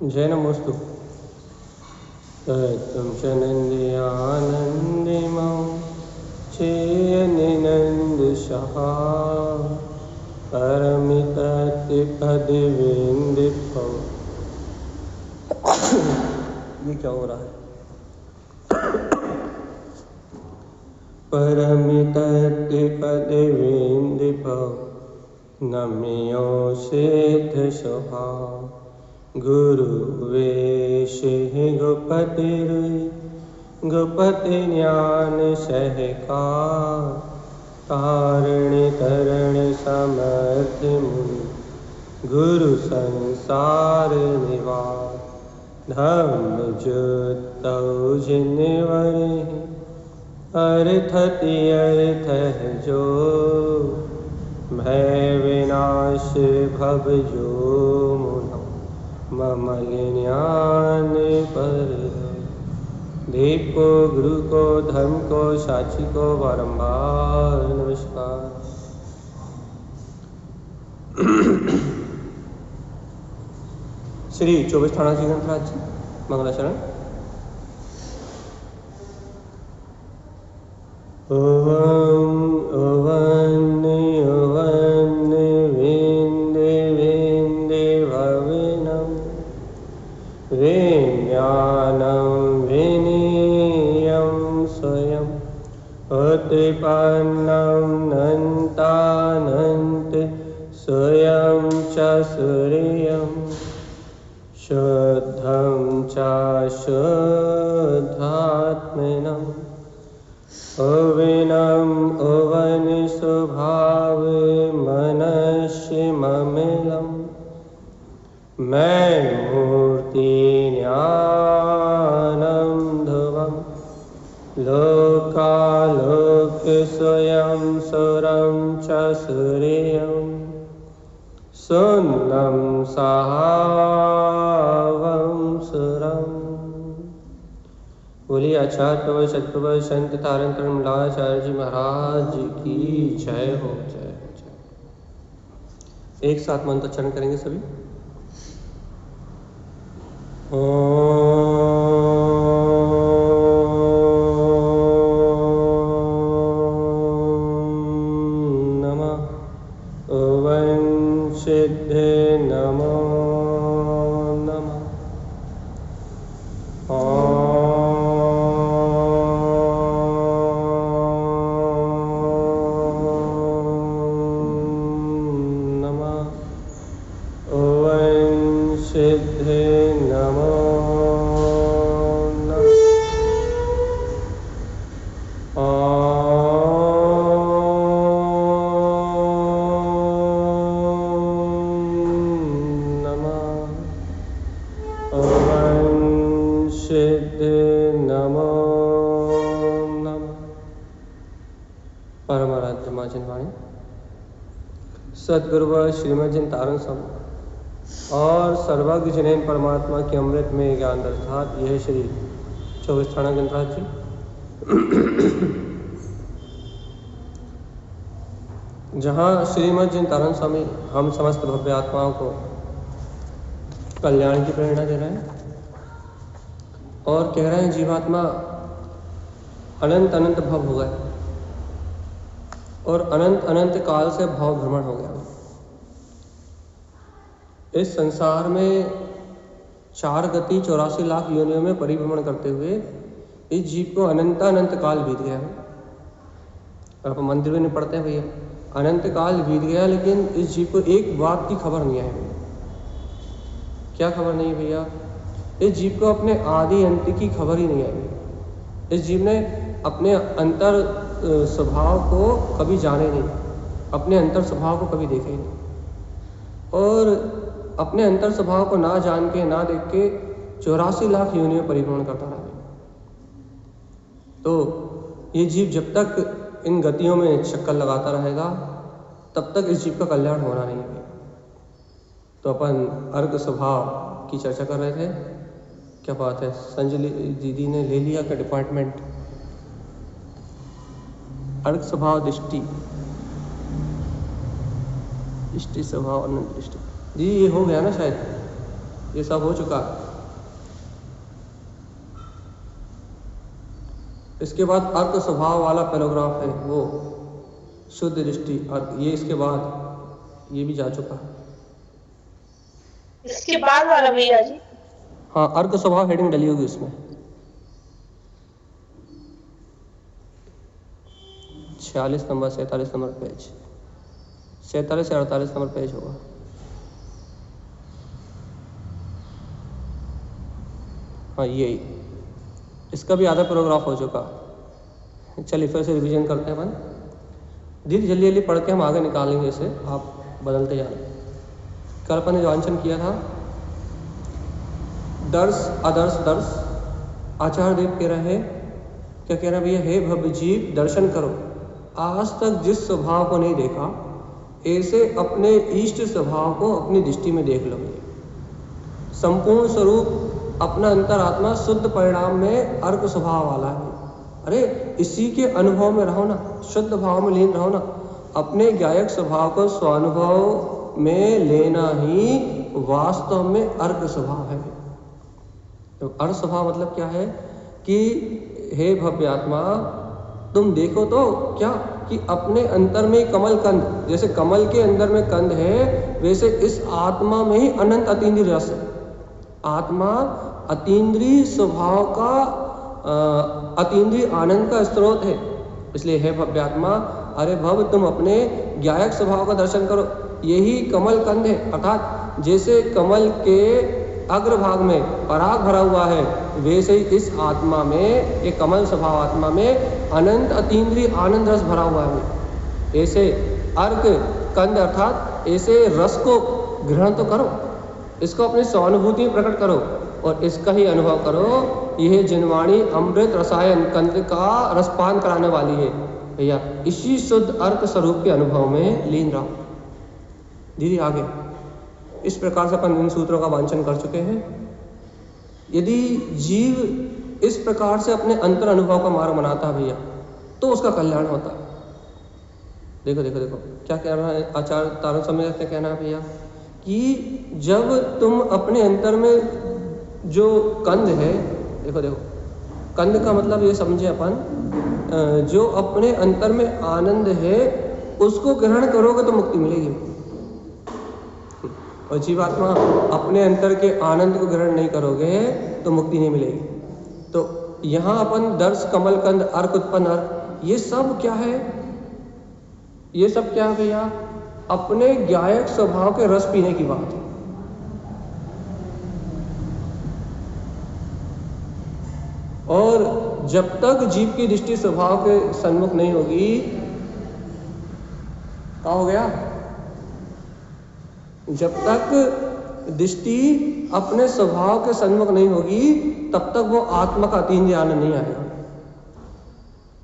जय नमोस्तु। तुम चनंदयानंदिमौ चेयनिनंद सहा परमिततिपदिविंदिपौ। ये क्या हो रहा है? परमिततिपदिविंदिपौ नम्यो सिद्ध स्वभाव गुरु वेशिः गुपतिरुई गुपति ज्ञान सहकार तारण तरण समर्थ मुनि गुरु संसार निवार धम्म जुतौ जिनवरे अर्थति अर्थ जो भय विनाश भव जो मुनौ ममल ज्ञान पर देव को गुरु को धर्म को साक्षी को बारंबार नमस्कार। श्री 24 थाना जी ग्रंथराज जी मंगलाचरण। ओवं ओवन ओवन विंदे विंदे भविनं विज्ञानं विनीयं स्वयं उत्पन्नं नन्तानन्त स्वयं च सूर्यं शुद्धं च शुद्धात्मनं अविनम् अवन स्वभाव मनस्यममिलं मैं मूर्ति ज्ञानं ध्रुवं लोकालोक स्वयं सुरं च सूर्यं सुन्नं सहावं सुरम्। बोलिए आचार्य प्रभु सतप्रभु संत तारण कमलाचार्य जी महाराज की जय हो, जय हो, जय। एक साथ मंत्रोच्चारण करेंगे सभी। ओम नमः ओवं सिद्धे नमो नमः। सिद्धे नमो नमः। सिद्धे नमो नमः। परमाराध्य माँ जिनवाणी सदगुरु श्रीमद जिन तारण सब और सर्वज्ञ जिनेन परमात्मा के अमृत में ज्ञान दर्शात। यह श्री 24 थाना ग्रंथराज जी। जहाँ श्रीमद जिन तारण स्वामी हम समस्त भव्य आत्माओं को कल्याण की प्रेरणा दे रहे हैं और कह रहे हैं जीवात्मा अनंत अनंत भव हो गए और अनंत अनंत काल से भाव भ्रमण हो गया। इस संसार में 4 गति 84 लाख योनियों में परिभ्रमण करते हुए इस जीव को अनंत अनंत काल बीत गया है। आप मंदिर में नहीं पढ़ते हैं भैया, अनंत काल बीत गया लेकिन इस जीव को एक बात की खबर नहीं है। क्या खबर नहीं भैया? इस जीव को अपने आदि अंत की खबर ही नहीं आई। इस जीव ने अपने अंतर स्वभाव को कभी जाने नहीं, अपने अंतर स्वभाव को कभी देखे नहीं और अपने अंतर स्वभाव को ना जान के ना देख के 84 लाख योनियों परिभ्रमण करता रहा। तो ये जीव जब तक इन गतियों में चक्कर लगाता रहेगा तब तक इस जीव का कल्याण होना नहीं है। तो अपन अर्घ स्वभाव की चर्चा कर रहे थे। क्या बात है, संजय दीदी ने ले लिया का डिपार्टमेंट। अर्घ स्वभाव दृष्टि इष्टि स्वभाव अनंत दृष्टि जी, ये हो गया ना शायद। ये सब हो चुका है। इसके बाद अर्क स्वभाव वाला पैराग्राफ है वो शुद्ध दृष्टि अर्क, ये इसके बाद ये भी जा चुका है। इसके बाद वाला भैया जी? हाँ, अर्क स्वभाव हेडिंग डली होगी उसमें 46 नंबर 47 नंबर पेज, 47 से 48 नंबर पेज होगा। हाँ यही, इसका भी आधा पैराग्राफ हो चुका। चलिए फिर से रिवीजन करते हैं अपन, धीरे जल्दी जल्दी पढ़ के हम आगे निकालेंगे इसे, आप बदलते जाना। कल अपन ने जो वांछन किया था दर्श आदर्श दर्श, आचार्य देव कह रहे हैं, क्या कह रहे हैं भैया, हे भव्य जीव दर्शन करो, आज तक जिस स्वभाव को नहीं देखा ऐसे अपने इष्ट स्वभाव को अपनी दृष्टि में देख लो। संपूर्ण स्वरूप अपना अंतरात्मा शुद्ध परिणाम में अर्क स्वभाव वाला है। अरे इसी के अनुभव में रहो ना, शुद्ध भाव में लीन रहो ना, अपने गायक स्वभाव को स्वानुभव में लेना ही वास्तव में अर्क स्वभाव है। तो अर्क स्वभाव मतलब क्या है कि हे भव्यात्मा तुम देखो तो क्या कि अपने अंतर में कमल कंद, जैसे कमल के अंदर में कंद है वैसे इस आत्मा में ही अनंत अतीन्द्रिय रस है। आत्मा अतीन्द्रिय स्वभाव का अतीन्द्रिय आनंद का स्रोत है। इसलिए हे भव्यात्मा, अरे भव तुम अपने ज्ञायक स्वभाव का दर्शन करो, यही कमल कंद है। अर्थात जैसे कमल के अग्रभाग में पराग भरा हुआ है वैसे ही इस आत्मा में, ये कमल स्वभाव आत्मा में अनंत अतीन्द्रिय आनंद रस भरा हुआ है। ऐसे अर्क कंद अर्थात ऐसे रस को ग्रहण तो करो, इसको अपनी सहानुभूति में प्रकट करो और इसका ही अनुभव करो। यह जिनवाणी अमृत रसायन कंद का रसपान कराने वाली है। भैया इसी शुद्ध अर्क स्वरूप के अनुभव में लीन रहो। दीदी आगे इस प्रकार से अपन इन सूत्रों का वांछन कर चुके हैं। यदि जीव इस प्रकार से अपने अंतर अनुभव का मार्ग बनाता है भैया तो उसका कल्याण होता है। देखो देखो देखो क्या कह रहा है आचार्य तारण समय क्या कहना है भैया कि जब तुम अपने अंतर में जो कंद है, देखो देखो कंद का मतलब ये समझे अपन, जो अपने अंतर में आनंद है उसको ग्रहण करोगे तो मुक्ति मिलेगी। और जीवात्मा अपने अंतर के आनंद को ग्रहण नहीं करोगे तो मुक्ति नहीं मिलेगी। तो यहाँ अपन दर्श कमल कंद अर्क उत्पन्न अर्क, ये सब क्या है, ये सब क्या है भैया, अपने ज्ञायक स्वभाव के रस पीने की बात है। और जब तक जीव की दृष्टि स्वभाव के सन्मुख नहीं होगी, क्या हो गया, जब तक दृष्टि अपने स्वभाव के सन्मुख नहीं होगी तब तक वो आत्मा का अतीन्द्रिय आनंद नहीं आएगा।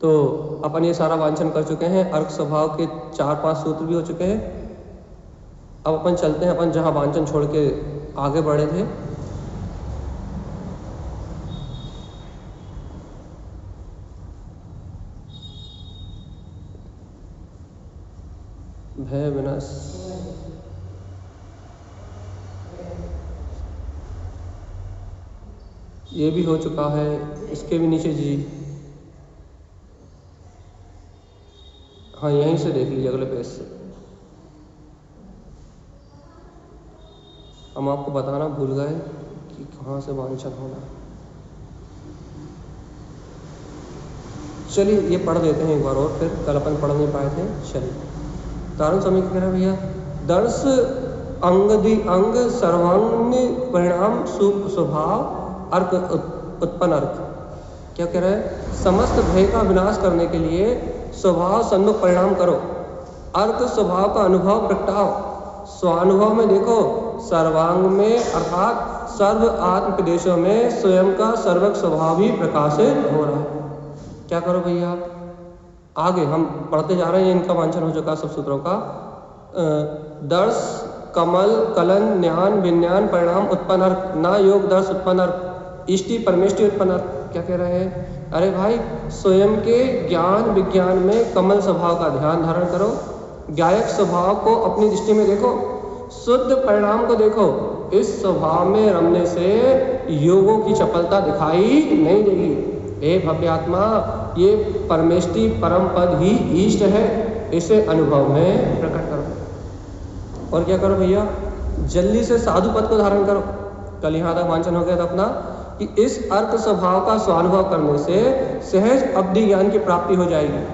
तो अपन ये सारा वांछन कर चुके हैं, अर्क स्वभाव के 4-5 सूत्र भी हो चुके हैं। अब अपन चलते हैं, अपन जहाँ वांछन छोड़ के आगे बढ़े थे। भय विनाश, ये भी हो चुका है। इसके भी नीचे जी, हाँ यहीं से देख लीजिए अगले पेज से। हम आपको बताना भूल गए कि कहाँ से वांछन होना। चलिए ये पढ़ देते हैं एक बार और, फिर कल अपन पढ़ नहीं पाए थे। चलिए तारण समय कह रहा है भैया, दर्श अंगदि अंग सर्वांग परिणाम स्वभाव अर्क उत्पन्न अर्क। क्या कह रहा है, समस्त भय का विनाश करने के लिए स्वभाव सन्मुख परिणाम करो, अर्क स्वभाव का अनुभव प्रगटाओ, स्वानुभव में देखो, सर्वांग में अर्थात सर्व आत्म प्रदेशों में स्वयं का सर्वक स्वभाव ही प्रकाशित हो रहा है। क्या करो भैया, आगे हम पढ़ते जा रहे हैं, इनका वांछन हो चुका सब सूत्रों का। दर्श कमल कलन न्यान विज्ञान परिणाम उत्पन्न अर्क, ना योग दर्श उत्पन्न अर्क, इष्टि परमेष्टि उत्पन्न अर्क। क्या कह रहे हैं, अरे भाई स्वयं के ज्ञान विज्ञान में कमल स्वभाव का ध्यान धारण करो, गायक स्वभाव को अपनी दृष्टि में देखो, शुद्ध परिणाम को देखो, इस स्वभाव में रमने से योगों की चपलता दिखाई नहीं देगी। हे भव्यात्मा, ये परमेष्टि परम पद ही ईष्ट है, इसे अनुभव में प्रकट करो। और क्या करो भैया, जल्दी से साधु पद को धारण करो। कल यहाँ तक वांछन हो गया था अपना कि इस अर्थ स्वभाव का स्वानुभव करने से सहज अवधि ज्ञान की प्राप्ति हो जाएगी।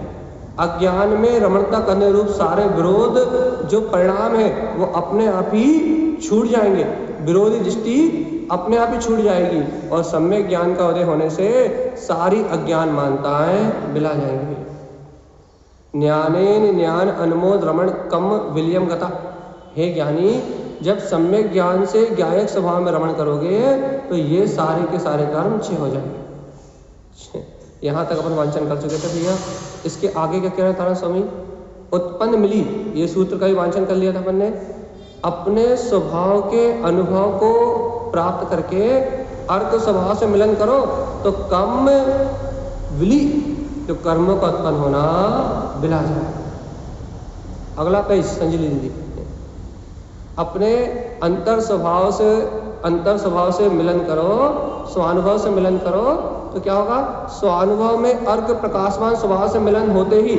अज्ञान में रमणता करने रूप सारे विरोध जो परिणाम है वो अपने आप ही छूट जाएंगे, विरोधी दृष्टि अपने आप ही छूट जाएगी और सम्यक ज्ञान का उदय होने से सारी अज्ञान मानताएं मिला जाएंगी। ज्ञानेन ज्ञान अनुमोद रमण कम विलियम गता। हे ज्ञानी, जब सम्यक ज्ञान से ज्ञायक स्वभाव में रमण करोगे तो ये सारे के सारे कर्म क्षय हो जाएंगे। यहाँ तक अपन वांछन कर चुके थे भैया। इसके आगे क्या कह रहे तारा स्वामी, उत्पन्न मिली, ये सूत्र का भी वांछन कर लिया था अपन ने। अपने स्वभाव के अनुभव को प्राप्त करके अर्थ स्वभाव से मिलन करो तो कम विली, जो कर्मों का उत्पन्न होना बिला जाए। अगला पेज संजली दीदी, अपने अंतर स्वभाव से मिलन करो, स्वानुभव से मिलन करो तो क्या होगा, स्वानुभव में अर्क प्रकाशमान स्वभाव से मिलन होते ही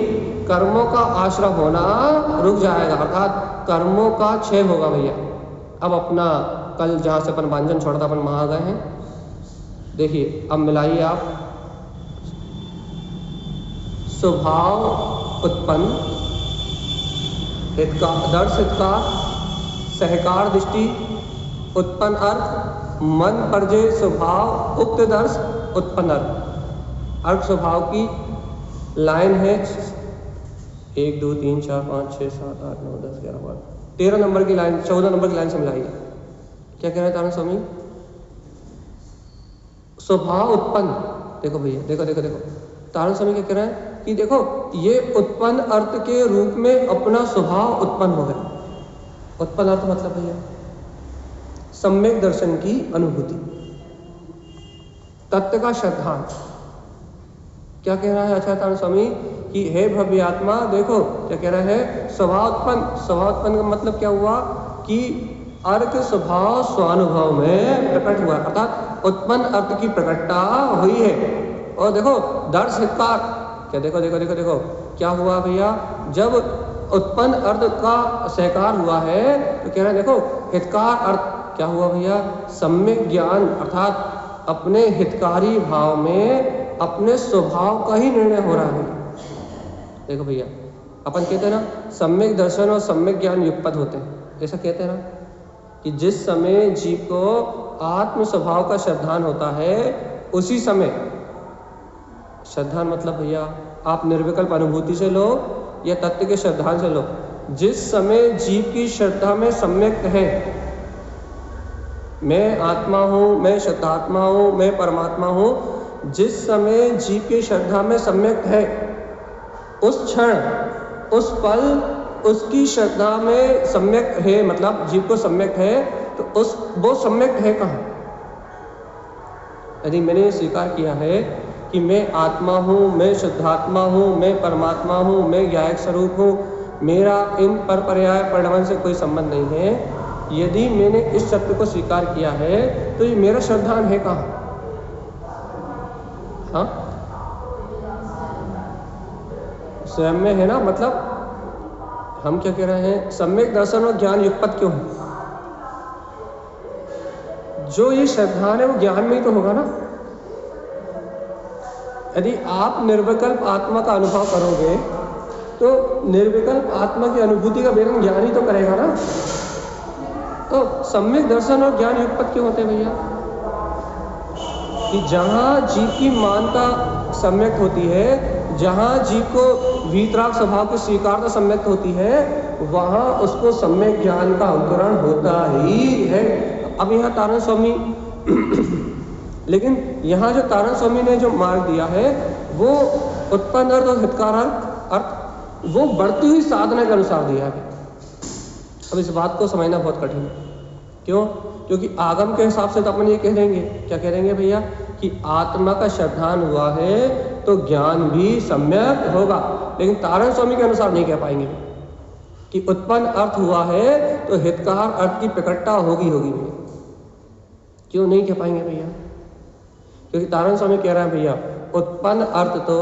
कर्मों का आश्रय होना रुक जाएगा, अर्थात कर्मों का क्षय होगा भैया। अब अपना कल जहाँ से अपन वांछन छोड़ा था अपन वहाँ गए हैं, देखिए अब मिलाइए आप। स्वभाव उत्पन्न, दर्श हितकार, सहकार दृष्टि, उत्पन्न अर्थ, मन परजय स्वभाव, उक्त दर्श, उत्पन्न अर्थ। अर्थ स्वभाव की लाइन है 1 2 3 4 5 6 7 8 9 10 11 12 13 नंबर की लाइन, 14 नंबर की लाइन से मिलाइए। क्या कह रहे हैं तारण स्वामी, स्वभाव उत्पन्न, देखो भैया, देखो देखो देखो तारण स्वामी क्या कह रहे हैं कि देखो ये उत्पन्न अर्थ के रूप में अपना स्वभाव उत्पन्न हो गया। उत्पन्न अर्थ मतलब भैया सम्यक दर्शन की अनुभूति, तत्व का श्रद्धांत। क्या कह रहा है आचार्य तारण स्वामी कि हे भव्य आत्मा, देखो क्या कह रहा है, स्वभाव उत्पन्न का मतलब क्या हुआ कि अर्थ स्वभाव स्वानुभव में प्रकट हुआ, अर्थात उत्पन्न अर्थ की प्रकटता हुई है। और देखो दर्श हितकार, क्या देखो देखो देखो देखो क्या हुआ भैया, जब उत्पन्न अर्थ का सहकार हुआ है तो कह रहे हैं देखो हितकार अर्थ क्या हुआ भैया, सम्यक ज्ञान, अर्थात अपने हितकारी भाव में अपने स्वभाव का ही निर्णय हो रहा है। देखो भैया, अपन कहते हैं ना सम्यक दर्शन और सम्यक ज्ञान युगपद होते हैं, ऐसा कहते हैं ना कि जिस समय जीव को आत्म स्वभाव का श्रद्धान होता है उसी समय, श्रद्धान मतलब भैया आप निर्विकल्प अनुभूति से लो या तत्व के श्रद्धान से लो, जिस समय जीव की श्रद्धा में सम्यक है, मैं आत्मा हूँ, मैं शुद्धात्मा हूँ, मैं परमात्मा हूँ, जिस समय जीव की श्रद्धा में सम्यक है, उस क्षण उस पल उसकी श्रद्धा में सम्यक है, मतलब जीव को सम्यक है तो वो सम्यक है कहाँ। यदि मैंने स्वीकार किया है कि मैं आत्मा हूँ, मैं शुद्धात्मा हूँ, मैं परमात्मा हूँ, मैं ज्ञायक स्वरूप हूँ, मेरा इन पर पर्याय परिणाम से कोई संबंध नहीं है, यदि मैंने इस सत्य को स्वीकार किया है तो ये मेरा श्रद्धान है कहाँ। हाँ, स्वयं में है ना, मतलब हम क्या कह रहे हैं, सम्यक दर्शन और ज्ञान युगपत क्यों है, जो ये श्रद्धान है वो ज्ञान में ही तो होगा ना। यदि आप निर्विकल्प आत्मा का अनुभव करोगे तो निर्विकल्प आत्मा की अनुभूति का वेदन ज्ञान ही तो करेगा ना। तो सम्यक दर्शन और ज्ञान युगपत क्यों होते हैं भैया, कि जहाँ जीव की मानता सम्यक होती है, जहाँ जीव को वीतराग स्वभाव की स्वीकारता सम्यक होती है, वहाँ उसको सम्यक ज्ञान का अंकुरण होता ही है। अब यहाँ तारण स्वामी लेकिन यहाँ जो तारण स्वामी ने जो मार्ग दिया है वो उत्पन्न अर्थ और हितकार अर्थ वो बढ़ती हुई साधना के अनुसार दिया है। अब इस बात को समझना बहुत कठिन है। क्यों? क्योंकि आगम के हिसाब से तो अपन ये कह देंगे, क्या कह देंगे भैया, कि आत्मा का श्रद्धान हुआ है तो ज्ञान भी सम्यक होगा, लेकिन तारण स्वामी के अनुसार नहीं कह पाएंगे कि उत्पन्न अर्थ हुआ है तो हितकार अर्थ की प्रकटता होगी। क्यों नहीं कह पाएंगे भैया? क्योंकि तारण स्वामी कह रहे हैं भैया उत्पन्न अर्थ तो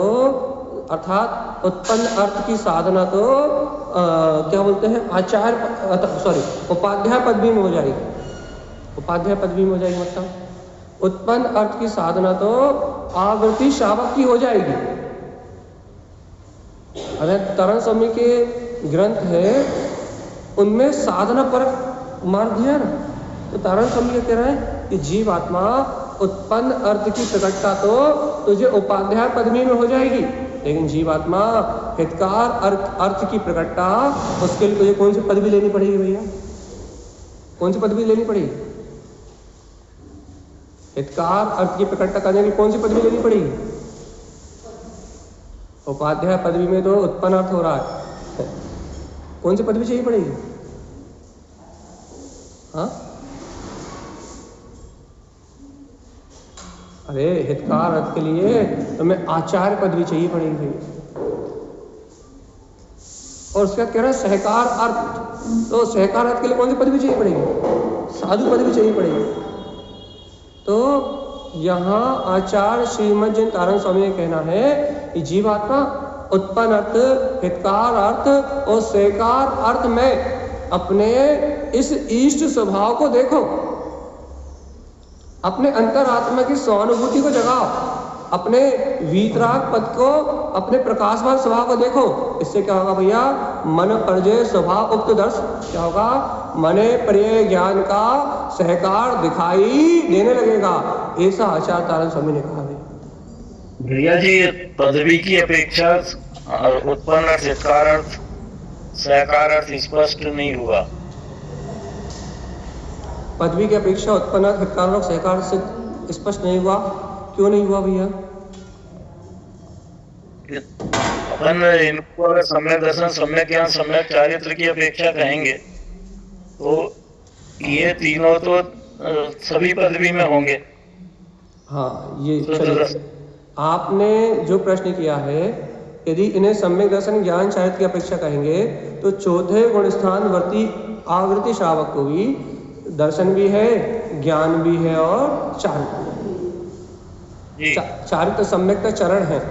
अर्थात उत्पन्न अर्थ की साधना तो क्या बोलते हैं उपाध्याय पदवी में हो जाएगी। उपाध्याय पदवी में हो जाएगी मतलब उत्पन्न अर्थ की साधना तो आवृत्ति शावक की हो जाएगी। अरे तारण स्वामी के ग्रंथ है उनमें साधना पर मार दिया ना। तो तारण स्वामी क्या कह रहे हैं कि जीव आत्मा उत्पन्न अर्थ की प्रकटता तो तुझे उपाध्याय पदवी में हो जाएगी, लेकिन जीवात्मा हितकार अर्थ की प्रकटता उसके लिए तुझे कौन सी पदवी लेनी पड़ेगी भैया? कौन सी पदवी लेनी पड़ेगी? हितकार अर्थ की प्रकटता करने के लिए कौन सी पदवी लेनी पड़ेगी? उपाध्याय पदवी में तो उत्पन्न अर्थ हो रहा है, कौन सी पदवी चाहिए पड़ेगी? हाँ, अरे हितकार अर्थ के लिए तुम्हें आचार्य पदवी चाहिए पड़ेगी। और उसका कह रहा है सहकार अर्थ, तो सहकार अर्थ के लिए कौन सी पदवी चाहिए पड़ेगी? साधु पदवी चाहिए पड़ेगी। तो यहाँ आचार्य श्रीमद जैन तारण स्वामी का कहना है कि जीवात्मा उत्पन्न अर्थ, हितकार अर्थ और सहकार अर्थ में अपने इस इष्ट स्वभाव को देखो, अपने अंतरात्मा की स्वानुभूति को जगाओ, अपने वीतराग पद को, अपने प्रकाशवान स्वभाव को देखो। इससे क्या होगा भैया? मन परजय स्वभाव उक्त दर्श क्या होगा? मने पर्याय ज्ञान का सहकार दिखाई देने लगेगा। ऐसा आचार्य तारण स्वामी ने कहा है। भैया जी पदवी की अपेक्षा उत्पन्न अर्थ, हितकार अर्थ, सहकार अर्थ स्पष्ट नहीं हुआ। पदवी की अपेक्षा उत्पन्न अर्थ, हितकार और सहकार से स्पष्ट नहीं हुआ। क्यों नहीं हुआ भैया? अपन इनको अगर सम्यक दर्शन, सम्यक ज्ञान, सम्यक चारित्र की अपेक्षा कहेंगे तो ये तीनों तो सभी पदवी में होंगे। हाँ, ये आपने जो प्रश्न किया है, यदि इन्हें सम्यक दर्शन, ज्ञान, चारित्र की अपेक्षा कहेंगे तो चौथे गुण स्थान वर्ती आवृत्ति श्रावक को भी दर्शन भी है, ज्ञान भी है और चारित्र। चारित्र सम्यक चरण है।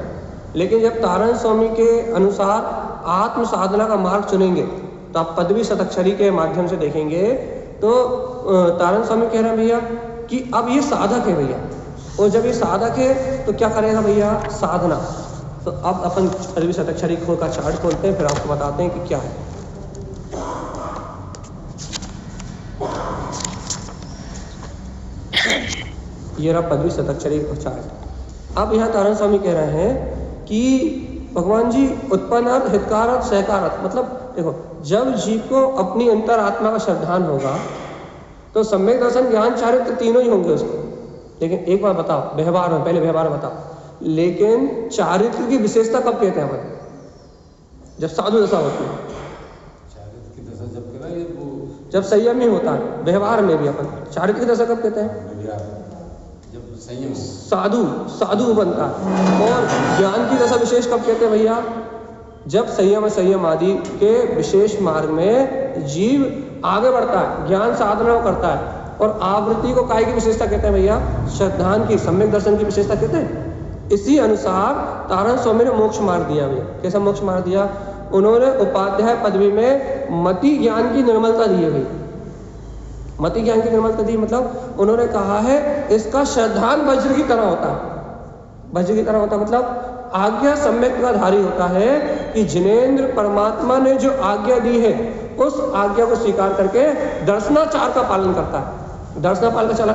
लेकिन जब तारण स्वामी के अनुसार आत्म साधना का मार्ग चुनेंगे तो आप पदवी शतक्षरी के माध्यम से देखेंगे तो तारण स्वामी कह रहे हैं भैया कि अब ये साधक है भैया, और जब ये साधक है तो क्या करेगा भैया? साधना। तो अब अपन पदवी शतक्षरी का चार्ट खोलते हैं, फिर आपको बताते हैं कि क्या है। ये रहा पदवी शतक्षरी का चार्ट। अब यहाँ तारण स्वामी कह रहे हैं कि भगवान जी उत्पन्न अर्थ, हितकार अर्थ, सहकार अर्थ, मतलब देखो जब जीव को अपनी अंतरात्मा का श्रद्धान होगा तो सम्यक दर्शन, ज्ञान, चारित्र तीनों ही होंगे उसको। लेकिन एक बार बताओ, व्यवहार में, पहले व्यवहार बताओ, लेकिन चारित्र की विशेषता कब कहते हैं अपन? जब साधु दशा होती है, चारित्र की दशा जब संयमी होता है। व्यवहार में भी अपन चारित्र की दशा कब कहते हैं? जब संयम, साधु बनता है। और ज्ञान की दशा विशेष कब कहते हैं भैया? जब संयम आदि के विशेष मार्ग में जीव आगे बढ़ता है, ज्ञान साधना करता है। और आवृत्ति को काय की विशेषता कहते हैं भैया? श्रद्धान की, सम्यक दर्शन की विशेषता कहते हैं। इसी अनुसार तारण स्वामी ने मोक्ष मार्ग दिया भैया। कैसा मोक्ष मार्ग दिया? उन्होंने उपाध्याय पदवी में मति ज्ञान की निर्मलता दी है भैया। मति ज्ञान की निर्मलता दी मतलब उन्होंने कहा है इसका श्रद्धान वज्र की तरह होता है। वज्र की तरह होता है मतलब आज्ञा सम्यक का धारी होता है कि जिनेंद्र परमात्मा ने जो आज्ञा दी है उस आज्ञा को स्वीकार करके दर्शनाचार का पालन करता है। दर्शनाचार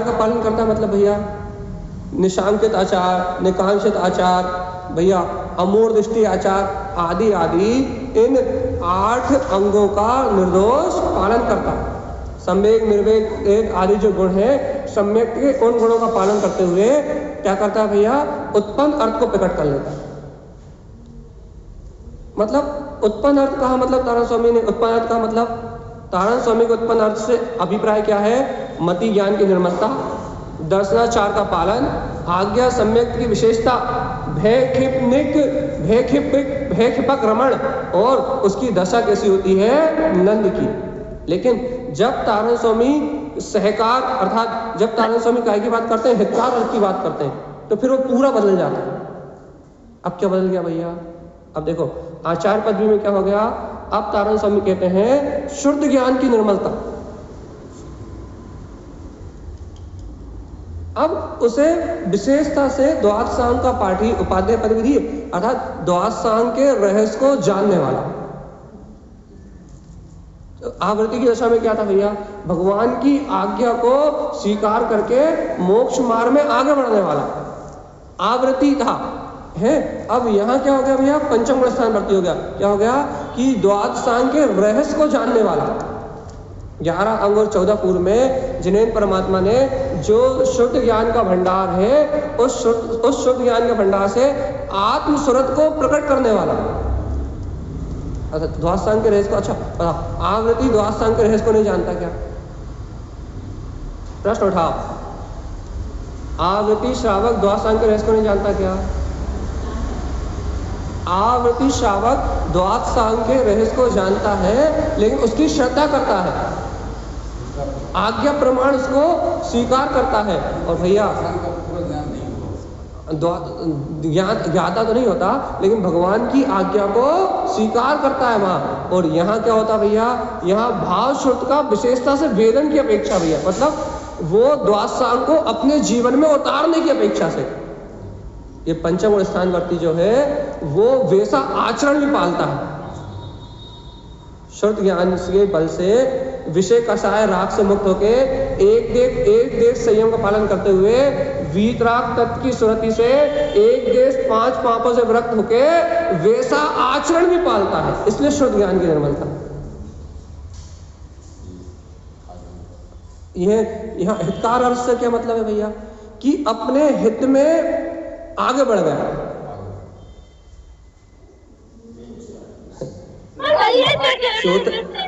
का पालन करता है मतलब भैया निशांकित आचार, निकांक्षित आचार, भैया अमूढ़ दृष्टि आचार आदि आदि इन 8 अंगों का निर्दोष पालन करता है। सम्यक, निर्वेक, एक आदि जो गुण है, सम्यक के उन गुणों का पालन करते हुए क्या करता है भैया? उत्पन्न अर्थ को प्रकट कर लेता है। मतलब उत्पन्न अर्थ कहा मतलब तारण स्वामी ने उत्पन्न अर्थ का मतलब तारण स्वामी के उत्पन्न अर्थ से अभिप्राय क्या है? मति ज्ञान की निर्मलता, दर्शनाचार का पालन, आज्ञा सम्यक की विशेषता, भय-क्षिपक रमण, और उसकी दशा कैसी होती है नंद की। लेकिन जब तारण स्वामी सहकार अर्थात जब तारण स्वामी काय की बात करते हैं, हितकार अर्थ की बात करते हैं, तो फिर वो पूरा बदल जाता है। अब क्या बदल गया भैया? अब देखो आचार्य पदवी में क्या हो गया, अब तारण स्वामी कहते हैं शुद्ध ज्ञान की निर्मलता। अब उसे विशेषता से द्वादशांग का पाठी उपाध्याय पदवी दी, अर्थात द्वादशांग के रहस्य को जानने वाला। तो आवृत्ति की दशा में क्या था भैया? भगवान की आज्ञा को स्वीकार करके मोक्ष मार्ग में आगे बढ़ने वाला आवृत्ति था है। अब यहाँ क्या हो गया भैया? पंचम गुण स्थान वर्ती हो गया। क्या हो गया कि द्वादशांग के रहस्य को जानने वाला। 11 अंग और 14 पूर्व में जिनेन्द्र परमात्मा ने जो शुद्ध ज्ञान का भंडार है, उस शुद्ध ज्ञान के भंडार से आत्म स्वरूप को प्रकट करने वाला। अच्छा, द्वादशांग के रहस्य को, अच्छा आवृत्ति द्वादशांग के रहस्य को नहीं जानता क्या? प्रश्न उठाओ, आवृत्ति श्रावक द्वादशांग के रहस्य को नहीं जानता क्या? आवृत्ति श्रावक द्वादशांग के रहस्य को जानता है, लेकिन उसकी श्रद्धा करता है, आज्ञा प्रमाण उसको स्वीकार करता है। और भैया ज्ञाता तो नहीं होता, लेकिन भगवान की आज्ञा को स्वीकार करता है वहां। और यहाँ क्या होता भैया? यहाँ भाव शुद्ध का विशेषता से वेदन की अपेक्षा भैया, मतलब वो द्वादशांग को अपने जीवन में उतारने की अपेक्षा से। ये पंचम गुण स्थान वर्ती जो है वो वैसा आचरण भी पालता है। शुद्ध ज्ञान के बल से विषय कषाय राग से मुक्त होके एक देश संयम का पालन करते हुए वीतराग तत्व की सुरति से एक देश 5 पापों से विरक्त होके वैसा आचरण भी पालता है। इसलिए शुद्ध ज्ञान की निर्मलता। यह यहाँ हितकार अर्थ से क्या मतलब है भैया? कि अपने हित में आगे बढ़ गया।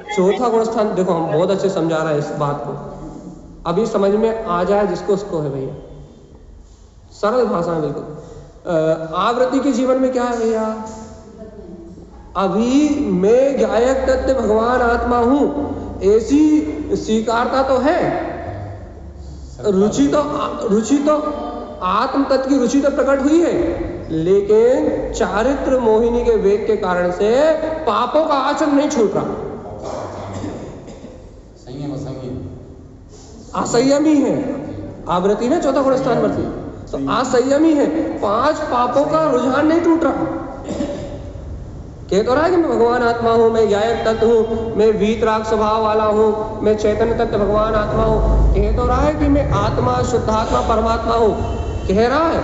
चौथा गुण स्थान देखो, हम बहुत अच्छे समझा रहे हैं इस बात को, अभी समझ में आ जाए जिसको उसको है भैया, सरल भाषा में बिल्कुल। आवृत्ति के जीवन में क्या है भैया? अभी मैं गायक तत्व भगवान आत्मा हूं, ऐसी स्वीकारता तो है, रुचि तो आत्म तत्व की रुचि तो प्रकट हुई है, लेकिन चारित्र मोहिनी के वेग के कारण से पापों का आचरण नहीं छूट रहा। असंयमी है आवृत्ति में, चौथा गुण स्थान वर्ती, तो असंयमी है, 5 पापों का रुझान नहीं टूट रहा। कह तो रहा है कि मैं भगवान आत्मा हूँ, मैं गायक तत्व हूँ, मैं वीतराग स्वभाव वाला हूँ, मैं चैतन्य तत्व भगवान आत्मा हूँ। कह तो रहा है कि मैं आत्मा शुद्धात्मा परमात्मा हूँ, कह रहा है।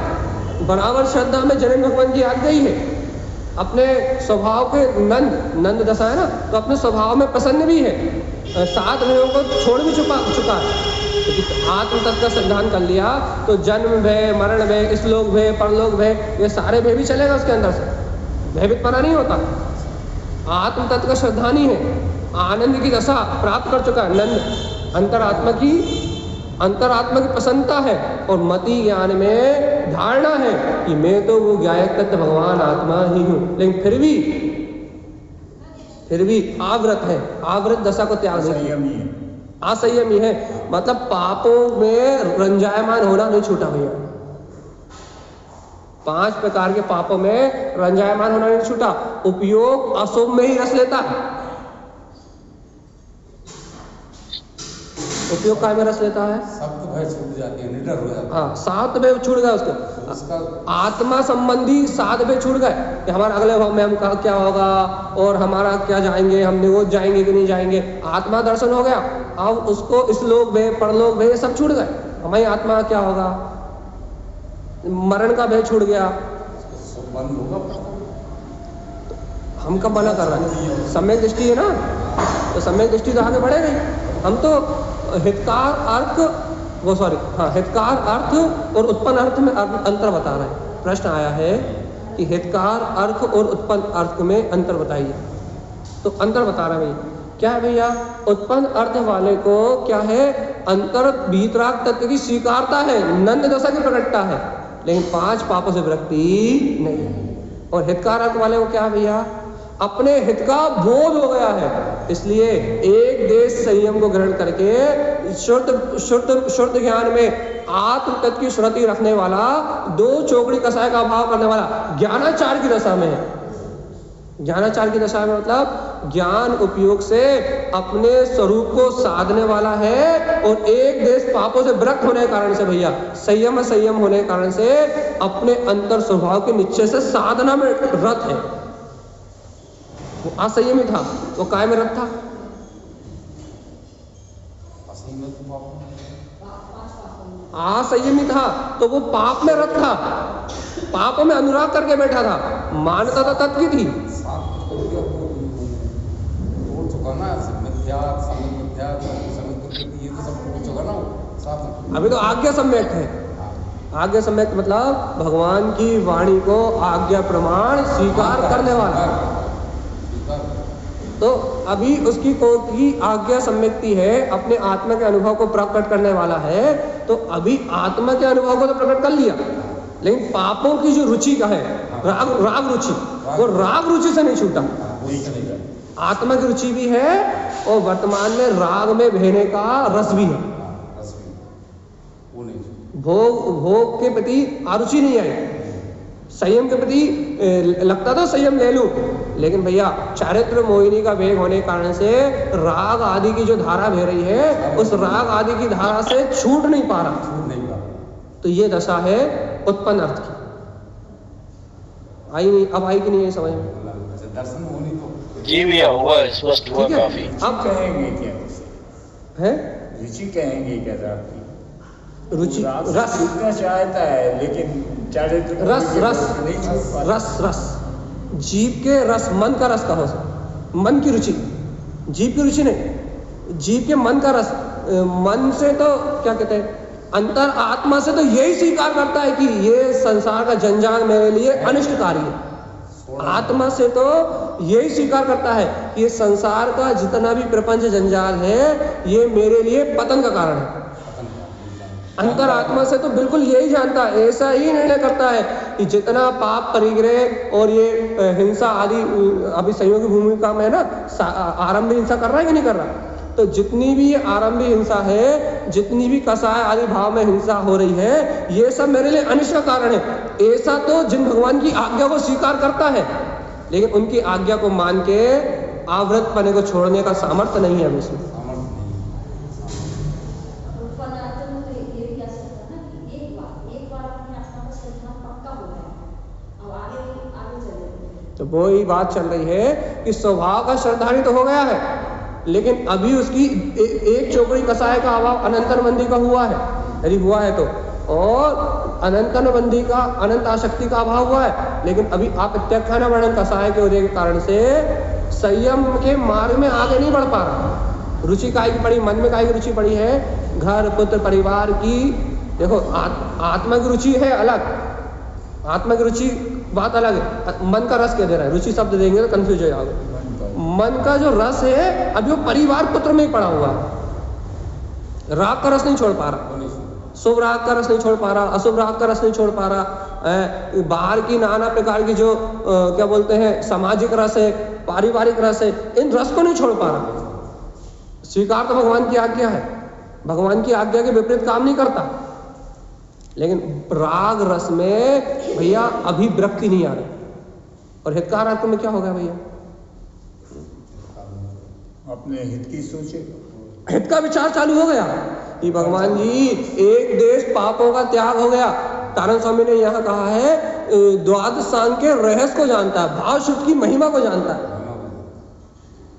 बराबर श्रद्धा में जनन भगवान की आज्ञा ही है। अपने स्वभाव के नंद दशा है ना, तो अपने स्वभाव में प्रसन्न भी है, 7 भयों को छोड़ भी चुका है। तो आत्म तत्व का संधान कर लिया तो जन्म भय, मरण भय, इस-लोक भय, परलोक भय, ये सारे भय भी चलेगा उसके अंदर से, भयभीत पना नहीं होता। आत्म तत्व का श्रद्धानी है, आनंद की दशा प्राप्त कर चुका है। नंद अंतरात्मा की प्रसन्नता है, और मति ज्ञान में धारणा है कि मैं तो वो गायक तत्व भगवान आत्मा ही हूँ, लेकिन फिर भी आवृत है, आवृत दशा को त्याग नहीं, असंयमी है, मतलब पापों में रंजायमान होना नहीं छूटा भैया। 5 प्रकार के पापों में रंजायमान होना नहीं छूटा। उपयोग अशुभ में ही रस लेता है, उपयोग काय में रस लेता है, सब भय छूट जाती है, निडर हो जाता है। हाँ, 7 भय छूट गए उसका, आत्मा संबंधी 7 भय छूट गए कि हमारा अगले भाव में हम क्या होगा, और हमारा क्या जाएंगे, हम निगोज जाएंगे कि नहीं जाएंगे, आत्मा दर्शन हो गया। अब उसको इस लोक भय, परलोक भय सब छूट गए। हमारी आत्मा क्या होगा, मरण का भय छूट गया। हम कब मना कर रहे हैं? सम्यक दृष्टि है ना, तो सम्यक दृष्टि तो आगे बढ़ेगी। हम तो हितकार अर्थ और उत्पन्न अर्थ में अंतर बता रहे हैं। प्रश्न आया है कि हितकार अर्थ और उत्पन्न अर्थ में अंतर बताइए, तो अंतर बता रहे हैं भैया। क्या है भैया? उत्पन्न अर्थ वाले को क्या है, अंतर वीतराग तत्व की स्वीकारता है, नंद दशा की प्रकटता है, लेकिन 5 पापों से विरक्ति नहीं। और हितकारक वाले को क्या भैया, अपने हित का बोध हो गया है, इसलिए एक देश संयम को ग्रहण करके शुद्ध ज्ञान में आत्म तत्व की स्मृति रखने वाला, 2 चौकड़ी कसाय का अभाव करने वाला ज्ञानाचार की दशा में है। ज्ञानाचार की दशा में मतलब ज्ञान उपयोग से अपने स्वरूप को साधने वाला है, और एक देश पापों से विरक्त होने के कारण से भैया संयम होने के कारण से अपने अंतर स्वभाव के निश्चय से साधना में रत है। वो असंयमी था, वो काय में रत था, असंयमी था तो वो पाप में रत था, पापों में अनुराग करके बैठा था, मान्यता तो तत्व की थी। अभी तो आज्ञा सम्यक है। आज्ञा सम्यक मतलब भगवान की वाणी को आज्ञा प्रमाण स्वीकार करने वाला। तो अभी उसकी की आज्ञा सम्यक्ति है, अपने आत्मा के अनुभव को प्रकट करने वाला है, तो अभी आत्मा के अनुभव को तो प्रकट कर लिया, लेकिन पापों की जो रुचि का है राग रुचि, वो राग रुचि से नहीं छूटा। आत्मा की रुचि भी है और वर्तमान में राग में बहने का रस भी है। भोग के प्रति आरुचि नहीं है, संयम के प्रति लगता तो संयम ले लूं, लेकिन भैया चारित्र मोहिनी का वेग होने के कारण से राग आदि की जो धारा बह रही है, उस राग आदि की धारा से छूट नहीं पा रहा। तो ये दशा है उत्पन्न अर्थ की। आई नहीं, अब आई कि नहीं समझ में? दर्शन होनी तो जी भैया हुआ, स्पष्ट हुआ काफी। अब कहेंगे क्या है रुचि कहेंगे क्या आपकी रुचि, रस इतना चाहता है, लेकिन चारित्र रस रस नहीं छूट पाता। रस रस जीव के रस, मन का रस कहो, मन की रुचि, जीव की रुचि नहीं, जीव के मन का रस। मन से तो क्या कहते हैं, अंतर आत्मा से तो यही स्वीकार करता है कि ये संसार का जंजाल मेरे लिए अनिष्टकारी है। आत्मा से तो यही स्वीकार करता है कि ये संसार का जितना भी प्रपंच जंजाल है, ये मेरे लिए पतन का कारण है। अंतर आत्मा से तो बिल्कुल यही जानता है, ऐसा ही निर्णय करता है कि जितना पाप परिग्रह और ये हिंसा आदि, अभी संयोगी भूमिका में है ना, आरंभ हिंसा कर रहा है कि नहीं कर रहा, तो जितनी भी आरंभी हिंसा है, जितनी भी कसाय आदि भाव में हिंसा हो रही है, ये सब मेरे लिए अनिष्ट का कारण है। ऐसा तो जिन भगवान की आज्ञा को स्वीकार करता है, लेकिन उनकी आज्ञा को मान के आवृत पने को छोड़ने का सामर्थ्य नहीं है अभी इसमें। तो वो ही बात चल रही है कि स्वभाव का श्रद्धारी तो हो गया है, लेकिन अभी उसकी एक चौकड़ी कसाय का अभाव अनंतन बंदी का हुआ है, यदि हुआ है तो, और अनंतन बंदी का अनंत आसक्ति का अभाव हुआ है, लेकिन अभी अप्रत्यक्षान वर्णन कसाय के उदय के कारण से संयम के मार्ग में आगे नहीं बढ़ पा रहा। रुचि काय की पड़ी, मन में काय की रुचि पड़ी है, घर पुत्र परिवार की। देखो आत्मा की रुचि है अलग, आत्मा की रुचि बात अलग है, मन का रस कह दे रहा है, रुचि शब्द देंगे तो कंफ्यूज हो जाओगे। मन का जो रस है अभी वो परिवार पुत्र में ही पड़ा हुआ, राग का रस नहीं छोड़ पा रहा, शुभ राग का रस नहीं छोड़ पा रहा, अशुभ राग का रस नहीं छोड़ पा रहा, बाहर की नाना प्रकार की जो क्या बोलते हैं सामाजिक रस है, पारिवारिक रस है, इन रस को नहीं छोड़ पा रहा। स्वीकार तो भगवान की आज्ञा है, भगवान की आज्ञा के विपरीत काम नहीं करता, लेकिन राग रस में भैया अभी विरक्ति नहीं आ रही। और हितकार अर्थ में क्या होगा भैया, अपने हित की सोचे, हित का विचार चालू हो गया कि भगवान जी एक देश पापों का त्याग हो गया। तारण स्वामी ने यहाँ कहा है द्वादश सांग के रहस्य को जानता है, भाव शुद्ध की महिमा को जानता है।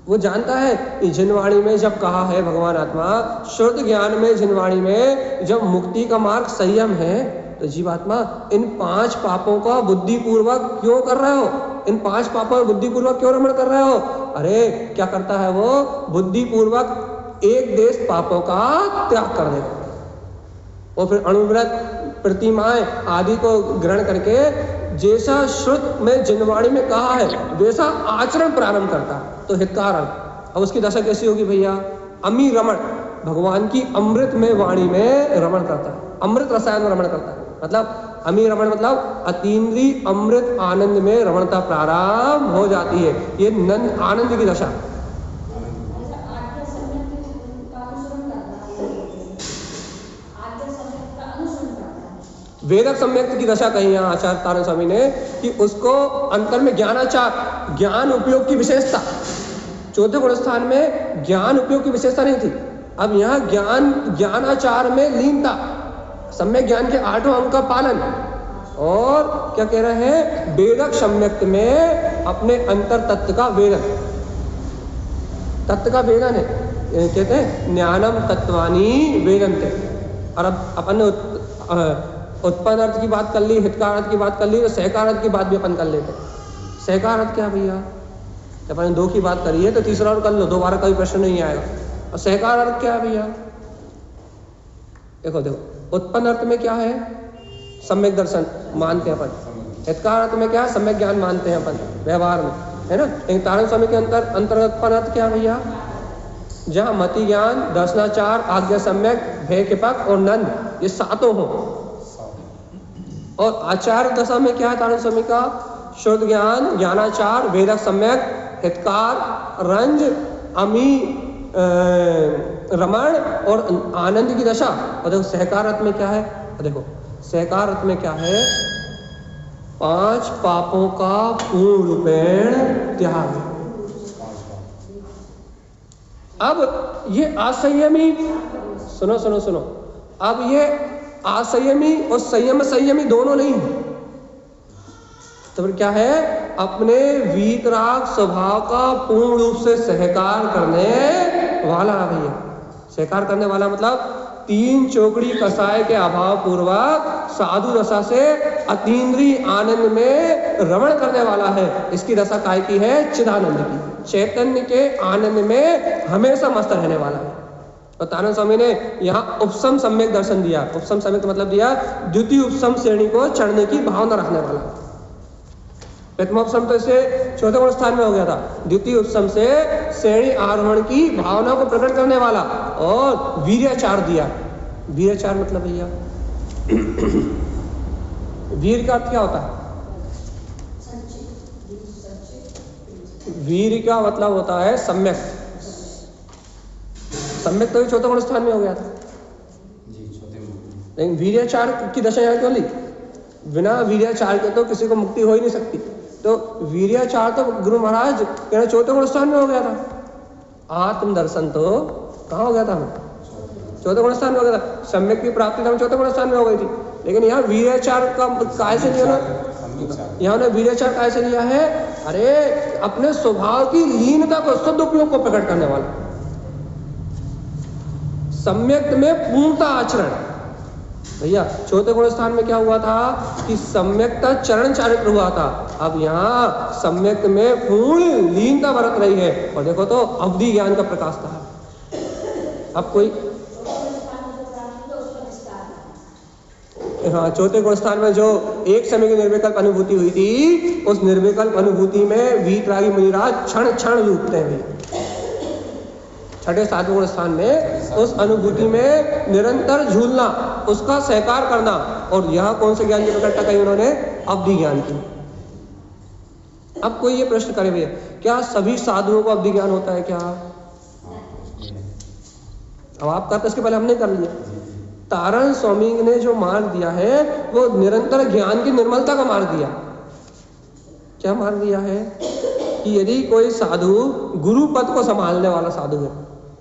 वो जानता है कि जिनवाणी में जब कहा है भगवान आत्मा, शुद्ध ज्ञान में जिनवाणी में जब मुक्ति का मार्ग संयम है, तो जीवात्मा इन 5 पापों का बुद्धिपूर्वक क्यों कर रहे हो, इन 5 पापों में बुद्धिपूर्वक क्यों रमण कर रहे हो। अरे क्या करता है वो, बुद्धिपूर्वक एक देश पापों का त्याग कर देता है, और फिर अणुव्रत प्रतिमाएं आदि को ग्रहण करके जैसा श्रुत में जिनवाणी में कहा है वैसा आचरण प्रारंभ करता है। तो हितकार अर्थ, अब उसकी दशा कैसी होगी भैया, अमी रमण, भगवान की अमृत में वाणी में रमण करता है, अमृत रसायन में रमण करता है। मतलब अमी रमण मतलब अतीन्द्रिय अमृत आनंद में रमणता प्रारंभ हो जाती है। ये नंद आनंद की दशा। वेदक सम्यक्त की दशा कही यहाँ आचार्य तारण स्वामी ने कि उसको अंतर में ज्ञानाचार, ज्ञान उपयोग की विशेषता, चौथे गुण स्थान में ज्ञान उपयोग की विशेषता नहीं थी। अब यहाँ ज्ञानाचार में लीनता, सम्यक ज्ञान के 8वें अंग का पालन, और क्या कह रहे हैं, वेदक सम्यक्त में अपने अंतर तत्व का वेदन, तत्व का वेदन है, कहते हैं ज्ञानम तत्वानी वेदन्ते। और अब अपन उत्पन्न अर्थ की बात कर ली, हितकार अर्थ की बात कर ली, तो सहकार अर्थ की बात भी अपन कर लेते हैं। सहकार अर्थ क्या भैया, जब अपन 2 की बात करी है तो तीसरा और कर लो, दोबारा कोई प्रश्न नहीं आएगा। और सहकार अर्थ क्या है भैया, देखो उत्पन्न अर्थ में क्या है, सम्यक दर्शन मानते हैं अपन। हितकार अर्थ में क्या है, सम्यक ज्ञान मानते हैं अपन व्यवहार में, है ना। लेकिन तारण स्वामी के अंतर उत्पन्न अर्थ क्या भैया, जहाँ मति ज्ञान, दर्शनाचार, आज्ञा सम्यक, भय कृपक और नंद, ये 7 हो। और आचार दशा में क्या है तारण स्वामी का, शुद्ध ज्ञान, ज्ञानाचार, वेदक सम्यक, हितकार, रंज, अमी, रमण और आनंद की दशा। और देखो सहकार अर्थ में क्या है, देखो सहकार अर्थ में क्या है, 5 पापों का पूर्ण रूपेण त्याग। अब ये असंयमी, सुनो सुनो सुनो, अब ये असंयमी और संयमी दोनों नहीं है, तो फिर क्या है, अपने वीतराग स्वभाव का पूर्ण रूप से सहकार करने वाला भैया। सहकार करने वाला मतलब 3 चौकड़ी कसाय के अभाव पूर्वक साधु दशा से अतीन्द्रिय आनंद में रमण करने वाला है। इसकी दशा काय की है, चिदानंद की, चैतन्य के आनंद में हमेशा मस्त रहने वाला है। और तारण स्वामी ने यहाँ उपसम सम्यक दर्शन दिया। उपसम सम्यक मतलब दिया द्वितीय उपसम श्रेणी को चढ़ने की भावना रखने वाला। प्रथमोपसम तो इसे चौथे गुण स्थान में हो गया था, द्वितीय उपसम से श्रेणी आरोहण की भावना को प्रकट करने वाला। और वीर्याचार दिया। वीर्याचार मतलब भैया वीर का अर्थ क्या होता है, वीर का मतलब होता है सम्यक। सम्यक तो चौथे गुण स्थान में हो गया था, लेकिन वीर्याचार की दशा यहाँ क्यों ली, बिना वीर्याचार के तो किसी को मुक्ति हो ही नहीं सकती। तो वीर्याचार तो गुरु महाराज कहना चौथे गुण स्थान में हो गया था। आत्म दर्शन तो कहाँ हो गया था, हमें चौथे गुण स्थान में हो गया था। सम्यक की प्राप्ति तो चौथे गुण स्थान में हो गई थी, लेकिन यहाँ वीर्याचार का काय से लिया ना, यहाँ ने वीर्याचार काय से लिया है, अरे अपने स्वभाव की लीनता को, शुद्ध उपयोग को प्रकट करने वाला। सम्यक में पूर्णता आचरण भैया, चौथे गुण स्थान में क्या हुआ था कि सम्यकता चरण चारित्र हुआ था। अब यहाँ सम्यक में पूर्ण लीनता बरत रही है। और देखो तो अवधि ज्ञान का प्रकाश था। अब कोई हाँ, चौथे गुण स्थान में जो एक समय की निर्विकल्प अनुभूति हुई थी, उस निर्विकल्प अनुभूति में वीतरागी मुनिराज क्षण क्षण डूबते हैं भैया। छठे सातवें गुण स्थान में उस अनुभूति में निरंतर झूलना, उसका सहकार करना। और यहाँ कौन से ज्ञान की प्रकटता कही उन्होंने, अवधि ज्ञान की। अब कोई ये प्रश्न करे भैया, क्या सभी साधुओं को अवधि ज्ञान होता है क्या? अब आप कहते इसके पहले हमने कर लिया। तारण स्वामी ने जो मार्ग दिया है वो निरंतर ज्ञान की निर्मलता का मार्ग दिया। क्या मार्ग दिया है कि यदि कोई साधु गुरु पद को संभालने वाला साधु है,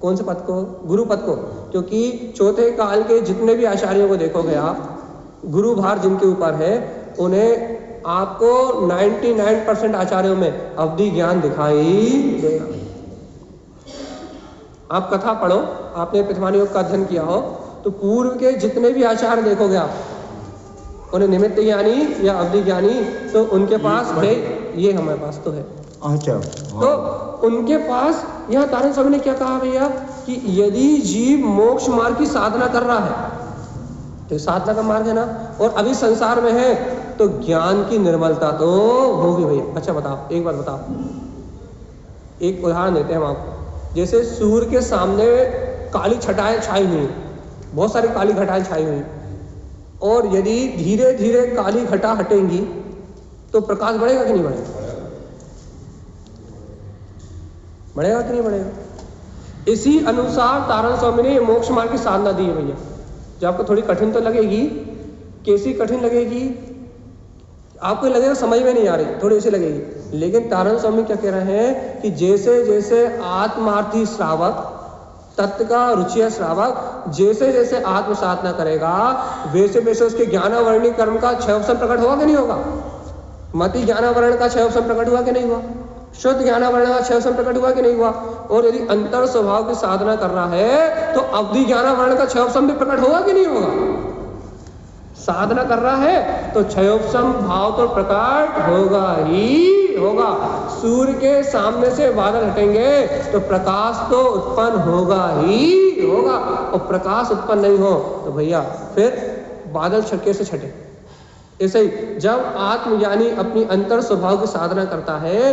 कौन से पद को, गुरु पद को, क्योंकि चौथे काल के जितने भी आचार्यों को देखोगे आप, गुरु भार जिनके ऊपर है, उन्हें आपको 99% आचार्यों में अवधि ज्ञान दिखाई देगा। आप कथा पढ़ो, आपने प्रतिमान योग का अध्ययन किया हो, तो पूर्व के जितने भी आचार्य देखोगे आप, उन्हें निमित्त ज्ञानी या अवधि ज्ञानी, तो उनके पास है, ये हमारे पास तो है। अच्छा, तो उनके पास यहाँ तारण स्वामी ने क्या कहा भैया कि यदि जीव मोक्ष मार्ग की साधना कर रहा है, तो साधना का मार्ग है ना, और अभी संसार में है, तो ज्ञान की निर्मलता तो होगी भैया। अच्छा बताओ, एक बात बताओ, एक उदाहरण देते हैं हम आपको। जैसे सूर्य के सामने काली छटाएं छाई हुई, बहुत सारी काली घटाएं छाई हुई, और यदि धीरे धीरे काली घटा हटेंगी तो प्रकाश बढ़ेगा कि नहीं बढ़ेगा? बढ़ेगा कि नहीं बढ़ेगा? इसी अनुसार तारण स्वामी ने मोक्ष मार्ग की साधना दी है भैया। जो आपको थोड़ी कठिन तो लगेगी, कैसी कठिन लगेगी? आपको लगेगा समझ में नहीं आ रही, थोड़ी ऐसी लगेगी, लेकिन तारण स्वामी क्या कह रहे हैं कि जैसे जैसे आत्मार्थी श्रावक, तत्व का रुचिया श्रावक जैसे जैसे आत्म साधना करेगा वैसे वैसे उसके ज्ञानावरणी कर्म का क्षय उपशम प्रकट होगा कि नहीं होगा? मति ज्ञानावरण का क्षय उपशम प्रकट हुआ कि नहीं हुआ? शुद्ध ज्ञानावरण का क्षय उपशम प्रकट हुआ कि नहीं हुआ? और यदि अंतर स्वभाव की साधना कर रहा है तो अवधि ज्ञानावरण का क्षय उपशम भी प्रकट होगा कि नहीं होगा? साधना कर रहा है तो क्षयोपशम भाव तो प्रकट होगा ही होगा। सूर्य के सामने से बादल हटेंगे तो प्रकाश तो उत्पन्न होगा ही होगा, और प्रकाश उत्पन्न नहीं हो तो भैया फिर बादल छक्के से छटे। ऐसे ही जब आत्मज्ञानी अपनी अंतर स्वभाव की साधना करता है,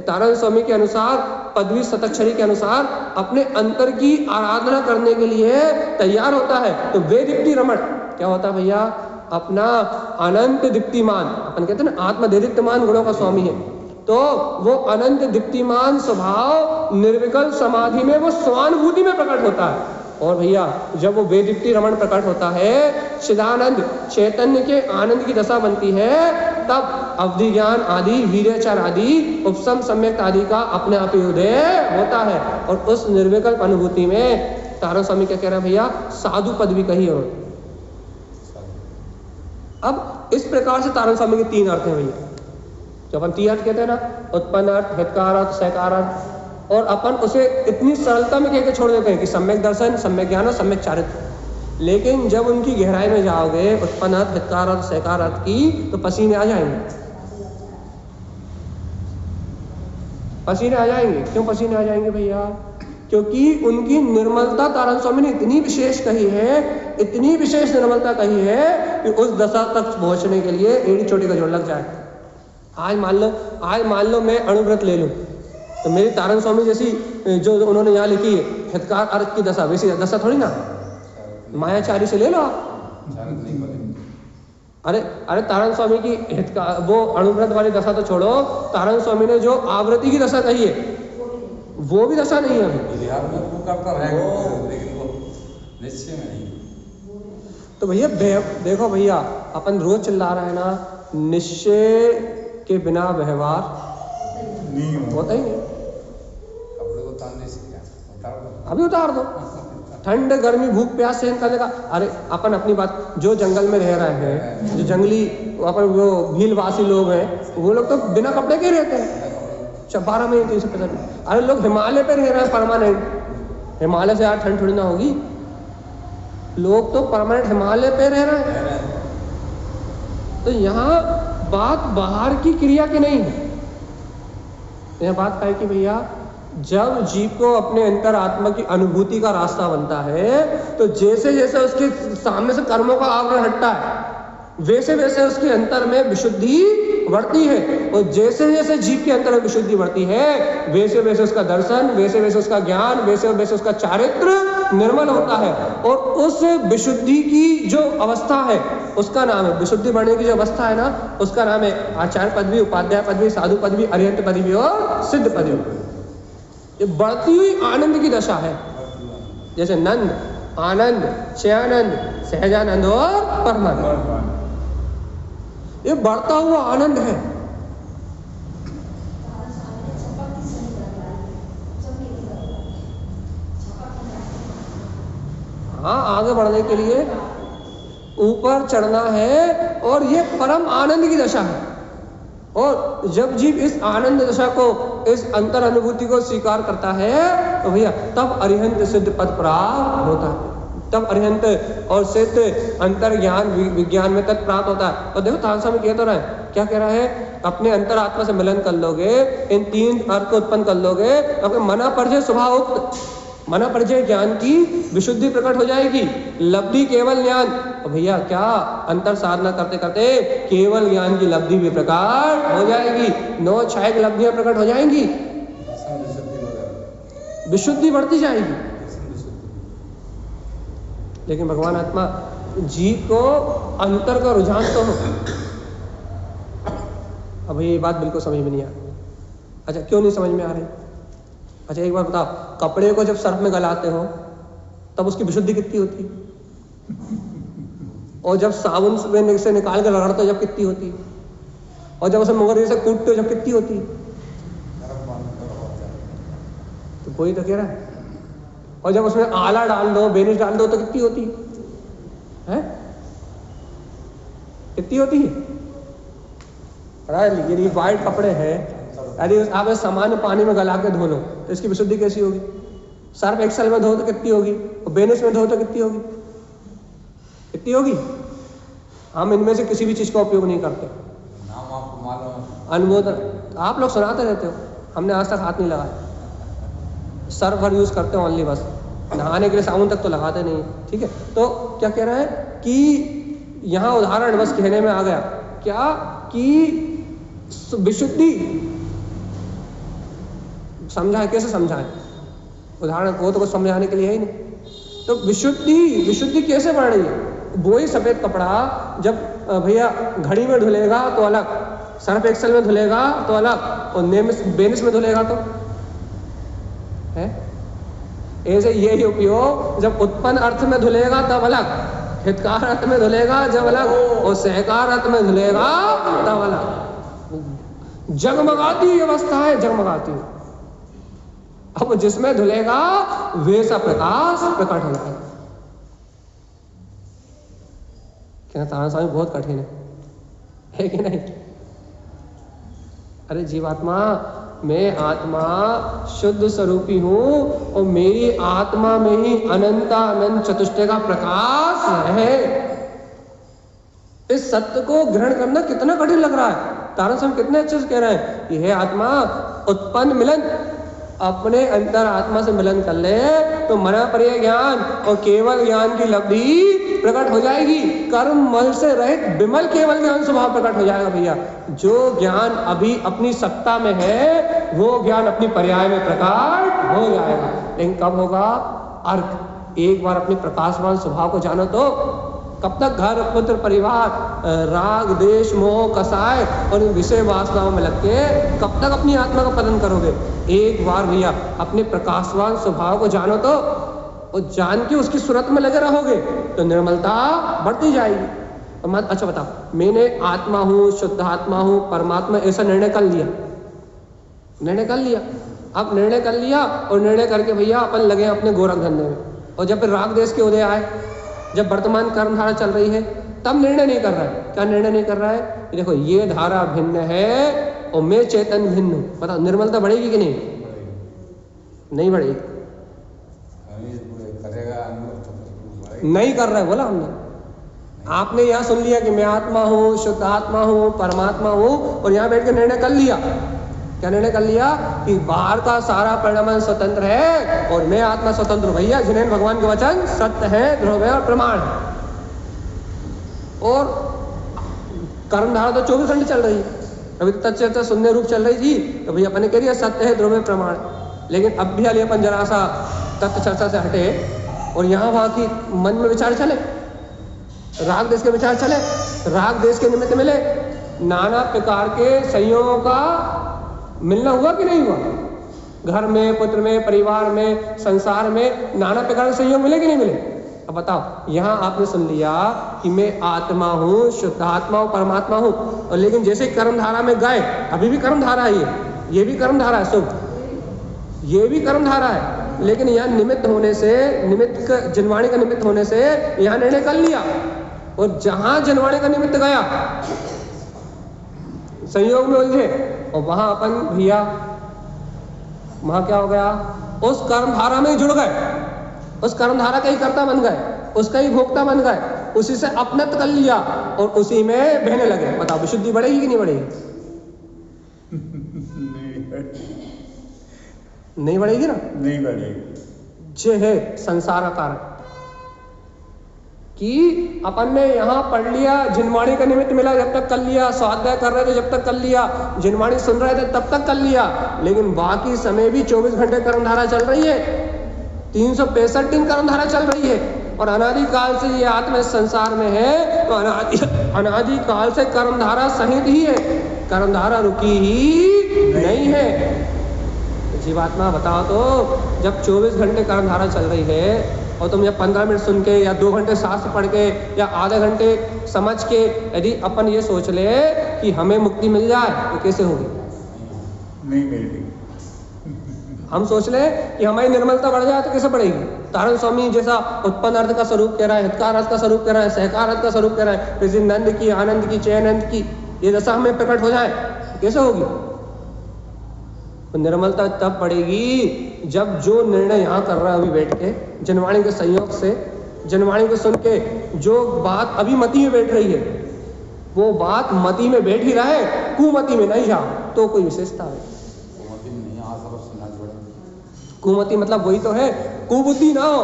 तारण स्वामी के अनुसार, पदवी शतक्षरी के अनुसार अपने अंतर की आराधना करने के लिए तैयार होता है तो वे दीप्ति रमण क्या होता है भैया? अपना अनंत दीप्तिमान, अपन कहते हैं ना आत्मदीप्तिमान गुणों का स्वामी है, तो वो अनंत दीप्तिमान स्वभाव निर्विकल्प समाधि में वो स्वानुभूति में प्रकट होता है। और भैया जब वो वेदीप्ति रमण प्रकट होता है, चिदानंद चैतन्य के आनंद की दशा बनती है, तब अवधि ज्ञान आदि, वीर्याचार आदि, उपशम सम्यक आदि का अपने आप ही उदय होता है। और उस निर्विकल्प अनुभूति में तारण स्वामी क्या कह रहे हैं भैया? साधु पद भी कही हो। अब इस प्रकार से तारण स्वामी के तीन अर्थ हैं भैया। जो अपन तीन अर्थ कहते हैं ना, उत्पन्न अर्थ, हितकार अर्थ, सहकार अर्थ, और अपन उसे इतनी सरलता में कहकर छोड़ देते हैं कि सम्यक दर्शन, सम्यक ज्ञान और सम्यक चारित्र। लेकिन जब उनकी गहराई में जाओगे उत्पन्न अर्थ, हितकार अर्थ, सहकार अर्थ की, तो पसीने आ जाएंगे। पसीने आ जाएंगे। क्यों पसीने आ जाएंगे भैया? क्योंकि उनकी निर्मलता तारण स्वामी ने इतनी विशेष कही है, इतनी विशेष निर्मलता कही है कि उस दशा तक पहुंचने के लिए एड़ी चोटी का जोड़ लग जाए। आज मान लो मैं अणुव्रत ले लूं तो मेरी तारण स्वामी जैसी जो उन्होंने यहाँ लिखी है हितकार अर्थ की दशा, वैसी दशा थोड़ी ना। मायाचारी से ले लो आप। अरे तारण स्वामी की हितकार, वो अणुव्रत वाली दशा तो छोड़ो, तारण स्वामी ने जो आवृत्ति की दशा कही है वो भी दशा नहीं है अभी। वो करता रहेगा लेकिन वो निश्चय में नहीं। तो भैया देखो भैया, अपन रोज चिल्ला रहे हैं ना, निश्चय के बिना व्यवहार नहीं होता ही नहीं। कपड़े को उतारने से क्या? उतार दो, अभी उतार दो। ठंड गर्मी भूख प्यास सहन करने का, अरे अपन अपनी बात, जो जंगल में रह रहे हैं, जो जंगली अपन वो भीलवासी लोग हैं, वो लोग तो बिना कपड़े के रहते हैं 12 महीने 365। अरे लोग हिमालय पे रह रहे हैं परमानेंट। हिमालय से यार ठंड थोड़ी ना होगी, लोग तो परमानेंट हिमालय पे रह रहे हैं। तो यहाँ बात बाहर की क्रिया की नहीं है, यह बात है कि भैया जब जीव को अपने अंतर आत्मा की अनुभूति का रास्ता बनता है तो जैसे जैसे उसके सामने से कर्मों का आवरण हटता है वैसे वैसे उसके अंतर में विशुद्धि बढ़ती है, और जैसे जैसे जीव के अंतर में विशुद्धि बढ़ती है वैसे वैसे उसका दर्शन, वैसे वैसे उसका ज्ञान, वैसे वैसे उसका चारित्र निर्मल होता है। और उस विशुद्धि की जो अवस्था है उसका नाम है, विशुद्धि बढ़ने की जो अवस्था है ना, उसका नाम है आचार्य पदवी, उपाध्याय पदवी, साधु पदवी, अरिहंत पदवी और सिद्ध पदवी। ये बढ़ती हुई आनंद की दशा है, जैसे नंद, आनंद, चयानंद, सहजानंद और परमानंद। ये बढ़ता हुआ आनंद है। हाँ, आगे बढ़ने के लिए ऊपर चढ़ना है, और ये परम आनंद की दशा है। और जब जीव इस आनंद दशा को, इस अंतर अनुभूति को स्वीकार करता है तो भैया तब अरिहंत सिद्ध पद प्राप्त होता है, तब अरिहंत और सिद्ध अंतर ज्ञान विज्ञान में तत् प्राप्त होता है। और देखो तारण स्वामी कह तो रहा है, क्या कह रहा है? अपने अंतर आत्मा से मिलन कर लोगे, इन तीन अर्थ को उत्पन्न कर लोगे, तो आपके मना परिचय स्वभावोक्त मना परिचय ज्ञान की विशुद्धि प्रकट हो जाएगी। लब्धि केवल ज्ञान, और भैया क्या अंतर साधना करते करते केवल ज्ञान की लब्धि भी प्रकट हो जाएगी, 9 छायक लब्धियां प्रकट हो जाएंगी, विशुद्धि बढ़ती जाएगी। लेकिन भगवान आत्मा जीव को अंतर का रुझान तो हो। अब ये बात बिल्कुल समझ में नहीं आ रही। अच्छा, क्यों नहीं समझ में आ रही? अच्छा एक बार बताओ, कपड़े को जब सर्फ में गलाते हो तब उसकी विशुद्धि कितनी होती है? और जब साबुन से निकाल कर रगड़ते हो जब कितनी होती है? और जब उसे मुगरे से कूटते हो जब कितनी होती है? तो कोई तो कह रहा है। और जब उसमें आला डाल दो, बेनिश डाल दो तो कितनी होती है? कितनी होती है? यदि वाइट कपड़े हैं, यदि आप सामान्य पानी में गला के धो लो तो इसकी विशुद्धि कैसी होगी? सर्फ एक्सेल में धो तो कितनी होगी? और बेनिश में धो तो कितनी होगी? कितनी होगी? हम इनमें से किसी भी चीज का उपयोग नहीं करते। नाम आपको मालूम है? अनुमोदन आप लोग सुनाते रहते हो, हमने आज तक हाथ नहीं लगाया। सर्फ भर यूज करते हैं ओनली, बस नहाने के लिए साबुन तक तो लगाते नहीं। ठीक है, तो क्या कह रहा है कि यहाँ उदाहरण बस कहने में आ गया क्या कि विशुद्धि समझाए, कैसे समझाएं? उदाहरण को तो कुछ समझाने के लिए है ही नहीं। तो विशुद्धि कैसे बढ़ रही है? वही सफेद कपड़ा जब भैया घड़ी में धुलेगा तो अलग, सर्फ एक्सेल में धुलेगा तो अलग, और बेनिश में धुलेगा तो है ऐसे। यही उपयोग जब उत्पन्न अर्थ में धुलेगा तब अलग, हितकार अर्थ में धुलेगा जब अलग, और सहकार अर्थ में धुलेगा तब अलग। जगमगाती अवस्था है, जगमगाती। अब जिसमें धुलेगा वैसा प्रकाश प्रकट हो जाएगा। क्या तारा स्वामी बहुत कठिन है कि नहीं? अरे जीवात्मा, मैं आत्मा शुद्ध स्वरूपी हूं और मेरी आत्मा में ही अनंत चतुष्टय का प्रकाश है। इस सत्य को ग्रहण करना कितना कठिन लग रहा है। तारा स्वामी कितने अच्छे से कह रहे हैं कि हे आत्मा, उत्पन्न मिलन, अपने अंतर आत्मा से मिलन कर ले तो मना पर्याय ज्ञान और केवल ज्ञान की लब्धि प्रकट हो जाएगी। कर्म मल से रहित विमल केवल ज्ञान स्वभाव प्रकट हो जाएगा। भैया, जो ज्ञान अभी अपनी सत्ता में है वो ज्ञान अपनी पर्याय में प्रकट हो जाएगा। लेकिन कब होगा? अर्क एक बार अपने प्रकाशवान स्वभाव को जानो तो कब तक घर पुत्र परिवार राग देश मोह कसाय और विषय वासनाओं में लग के कब तक अपनी आत्मा का पतन करोगे? एक बार भैया अपने प्रकाशवान स्वभाव को जानो तो, और जान के उसकी सूरत में लगे रहोगे तो निर्मलता बढ़ती जाएगी। अच्छा बताओ, मैंने आत्मा हूँ, शुद्ध आत्मा हूँ, परमात्मा, ऐसा निर्णय कर लिया, निर्णय कर लिया। अब निर्णय कर लिया और निर्णय करके भैया अपन लगे अपने गोरख धंधे में, और जब फिर राग देश के उदय आए, जब वर्तमान कर्मधारा चल रही है, तब निर्णय नहीं कर रहा है। क्या निर्णय नहीं कर रहा है? कि देखो ये धारा भिन्न है और मैं चेतन भिन्न हूँ। पता निर्मलता बढ़ेगी कि नहीं? नहीं बढ़ेगी। नहीं कर रहा है बोला हमने। आपने यहाँ सुन लिया कि मैं आत्मा हूँ, शुद्ध आत्मा हूँ, परमात्मा हूँ, और यहाँ बैठ के निर्णय कर लिया। क्या निर्णय कर लिया? कि बाहर का सारा परिणाम स्वतंत्र है और मैं आत्मा स्वतंत्र हूँ। भैया, जिन्हें भगवान के वचन सत्य है, ध्रुव है और प्रमाण है। और कर्मधारा तो 24 घंटे चल रही है। अभी तत्व शून्य रूप चल रही थी तो भैया अपने कह दिया सत्य है, ध्रुव है, प्रमाण। लेकिन अब भी हाल अपन जरा सा तत्व चर्चा से हटे और यहाँ वहाँ की मन में विचार चले, राग देश के विचार चले, राग देश के निमित्त मिले, नाना प्रकार के संयोगों का मिलना हुआ कि नहीं हुआ? घर में, पुत्र में, परिवार में, संसार में नाना प्रकार के संयोग मिले कि नहीं मिले? अब बताओ, यहाँ आपने सुन लिया कि मैं आत्मा हूँ, शुद्ध आत्मा हूँ, परमात्मा हूँ, और लेकिन जैसे कर्मधारा में गए, अभी भी कर्मधारा है, ये भी कर्मधारा है, शुभ, ये भी कर्मधारा है, लेकिन यहाँ निमित्त होने से, निमित्त जनवाणी का निमित्त होने से यहाँ निर्णय कर लिया, और जहां जनवाणी का निमित्त गया संयोग में उलझे, और वहां अपन भैया वहां क्या हो गया? उस कर्मधारा में जुड़ गए, उस कर्मधारा का ही कर्ता बन गए, उसका ही भोक्ता बन गए, उसी से अपनत कर लिया और उसी में बहने लगे। बताओ विशुद्धि बढ़ेगी कि नहीं बढ़ेगी? नहीं बढ़ेगी ना? नहीं बढ़ेगी। ये है संसार का कारण कि अपन ने यहाँ पढ़ लिया, जिनवाणी का निमित्त मिला जब तक कर लिया, स्वाध्याय कर रहे थे जब तक कर लिया, जिनवाणी सुन रहे थे तब तक कर लिया, लेकिन बाकी समय भी 24 घंटे कर्मधारा चल रही है, 365 दिन कर्मधारा चल रही है। और अनादिकाल से ये आत्मा इस संसार में है, तो अनादिकाल से कर्मधारा सहित ही है, कर्मधारा रुकी ही नहीं है। जीवात्मा बताओ तो, जब 24 घंटे कर्मधारा चल रही है और तुम जब 15 मिनट सुन के या 2 घंटे शास्त्र पढ़ के या आधे घंटे समझ के यदि अपन ये सोच ले कि हमें मुक्ति मिल जाए तो कैसे होगी? नहीं मिलती। हम सोच ले कि हमारी निर्मलता बढ़ जाए तो कैसे बढ़ेगी? तारण स्वामी जैसा उत्पन्न अर्थ का स्वरूप कह रहा है, हितकार अर्थ का स्वरूप कह रहा है, सहकार अर्थ का स्वरूप कह रहा है, किसी नंद की, आनंद की, चैनंद की ये दशा हमें प्रकट हो जाए कैसे होगी? तो निर्मलता तब बढ़ेगी जब जो निर्णय यहाँ कर रहा है अभी बैठ के, जनवाणी के संयोग से, जनवाणी को सुन के जो बात अभी मति में बैठ रही है वो बात मति में बैठ ही रहा है, कुमति में नहीं जा, तो कोई विशेषता है। कुमति मतलब वही तो है, कुबुद्धि ना हो,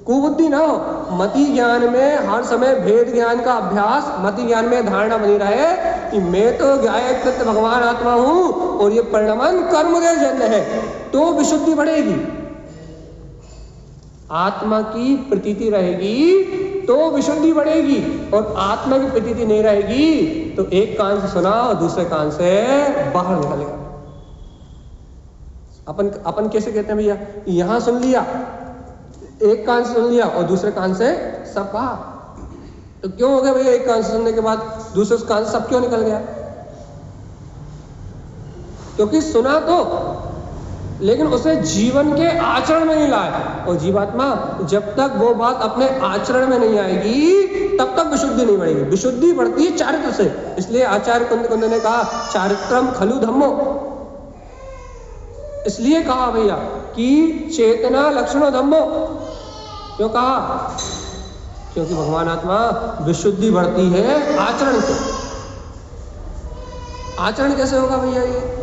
कुबुद्धि ना हो। मति ज्ञान में हर समय भेद ज्ञान का अभ्यास, मति ज्ञान में धारणा बनी रहे कि मैं तो गायक तत्व भगवान आत्मा हूं और ये परिणमन कर्मदेव जन्य है, तो विशुद्धि बढ़ेगी। आत्मा की प्रतीति रहेगी तो विशुद्धि बढ़ेगी, और आत्मा की प्रतीति नहीं रहेगी तो एक कान से सुना और दूसरे कान से बाहर निकलेगा। अपन कैसे कहते हैं भैया, यहां सुन लिया, एक कान से सुन लिया और दूसरे कान से सब बाहर। तो क्यों हो गया भैया एक कान से सुनने के बाद दूसरे कान से सब क्यों निकल गया? क्योंकि सुना तो, लेकिन उसे जीवन के आचरण में नहीं लाया। और जीवात्मा जब तक वो बात अपने आचरण में नहीं आएगी तब तक विशुद्धि नहीं बढ़ेगी। विशुद्धि बढ़ती है चारित्र से, इसलिए आचार्य कुंद ने कहा चारित्रम खलु धम्मो, इसलिए कहा भैया कि चेतना लक्षणो धम्मो। क्यों कहा? क्योंकि भगवान आत्मा विशुद्धि बढ़ती है आचरण से। आचरण कैसे होगा भैया? ये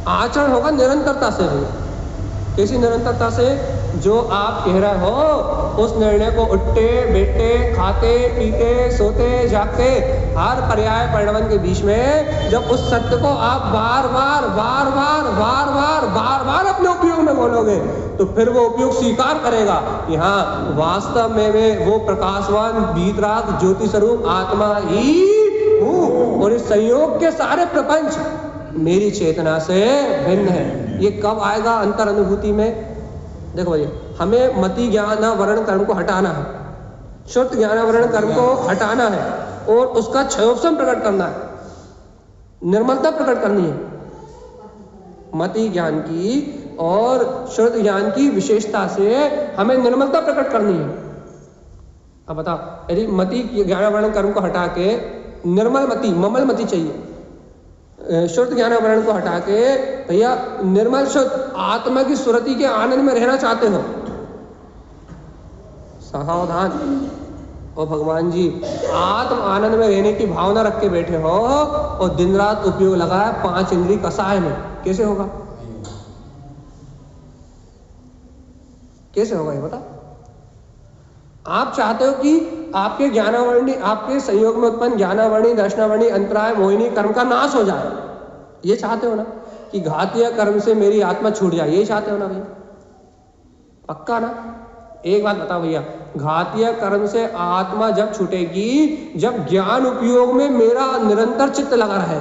आचरण होगा निरंतरता से भैया। कैसी निरंतरता से? जो आप कह रहे हो उस निर्णय को उठते बैठते, खाते पीते, सोते जागते, हर पर्याय परिणमन के बीच में जब उस सत्य को आप बार बार अपने उपयोग में बोलोगे तो फिर वो उपयोग स्वीकार करेगा कि हाँ वास्तव में वो प्रकाशवान वीतराग ज्योति स्वरूप आत्मा ही हूँ, और इस संयोग के सारे प्रपंच मेरी चेतना से भिन्न है। ये कब आएगा अंतर अनुभूति में? देखो भैया, हमें मति ज्ञान वर्ण कर्म को हटाना है, शुद्ध ज्ञान वर्ण कर्म को हटाना है और उसका क्षयोपम प्रकट करना है, निर्मलता प्रकट करनी है। मति ज्ञान की और शुद्ध ज्ञान की विशेषता से हमें निर्मलता प्रकट करनी है। अब बताओ, यदि मति ज्ञान वर्ण कर्म को हटा के निर्मल मति, ममल मति चाहिए, शुद्ध ज्ञान वर्ण को हटा के भैया निर्मल शुद्ध आत्मा की सुरति के आनंद में रहना चाहते हो, सावधान। और भगवान जी आत्म आनंद में रहने की भावना रख के बैठे हो और दिन रात उपयोग लगाए 5 इंद्रिय कसाय में, कैसे होगा? कैसे होगा ये बता? आप चाहते हो कि आपके ज्ञानावर्णी, आपके संयोग में उत्पन्न ज्ञानावर्णी, दर्शनावर्णी, अंतराय, मोहिनी कर्म का नाश हो जाए, ये चाहते हो ना? कि घातीय कर्म से मेरी आत्मा छूट जाए, ये चाहते हो ना भैया? पक्का ना? एक बात बताओ भैया, घातीय कर्म से आत्मा जब छूटेगी जब ज्ञान उपयोग में मेरा निरंतर चित्त लगा रहे।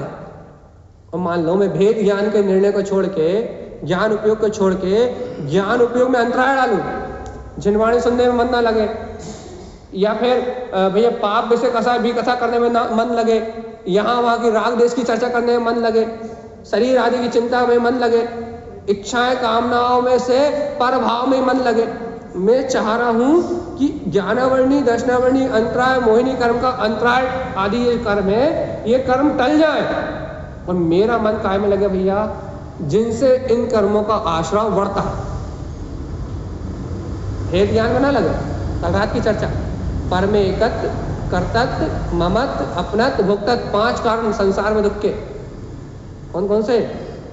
और मान लो मैं भेद ज्ञान के निर्णय को छोड़ के, ज्ञान उपयोग को छोड़ के ज्ञान उपयोग में अंतराय डालूं, जिनवाणी सुनने में मन ना लगे, या फिर भैया पाप विषय कथा भी कथा करने में मन लगे, यहाँ वहाँ की राग देश की चर्चा करने में मन लगे, शरीर आदि की चिंता में मन लगे, इच्छाएं कामनाओं में से परभाव में मन लगे। मैं चाह रहा हूँ कि ज्ञानावर्णी, दर्शनावर्णी, अंतराय, मोहिनी कर्म का अंतराय आदि ये कर्म है, ये कर्म टल जाए और मेरा मन काय में लगे भैया जिनसे इन कर्मों का आश्रय बढ़ता है। भेद ज्ञान में ना लगे, अघात की चर्चा, पर में एकत्व, कर्तत्व, ममत्व, अपनत्व, भोक्तत्व, 5 कारण संसार में दुख के। कौन कौन से?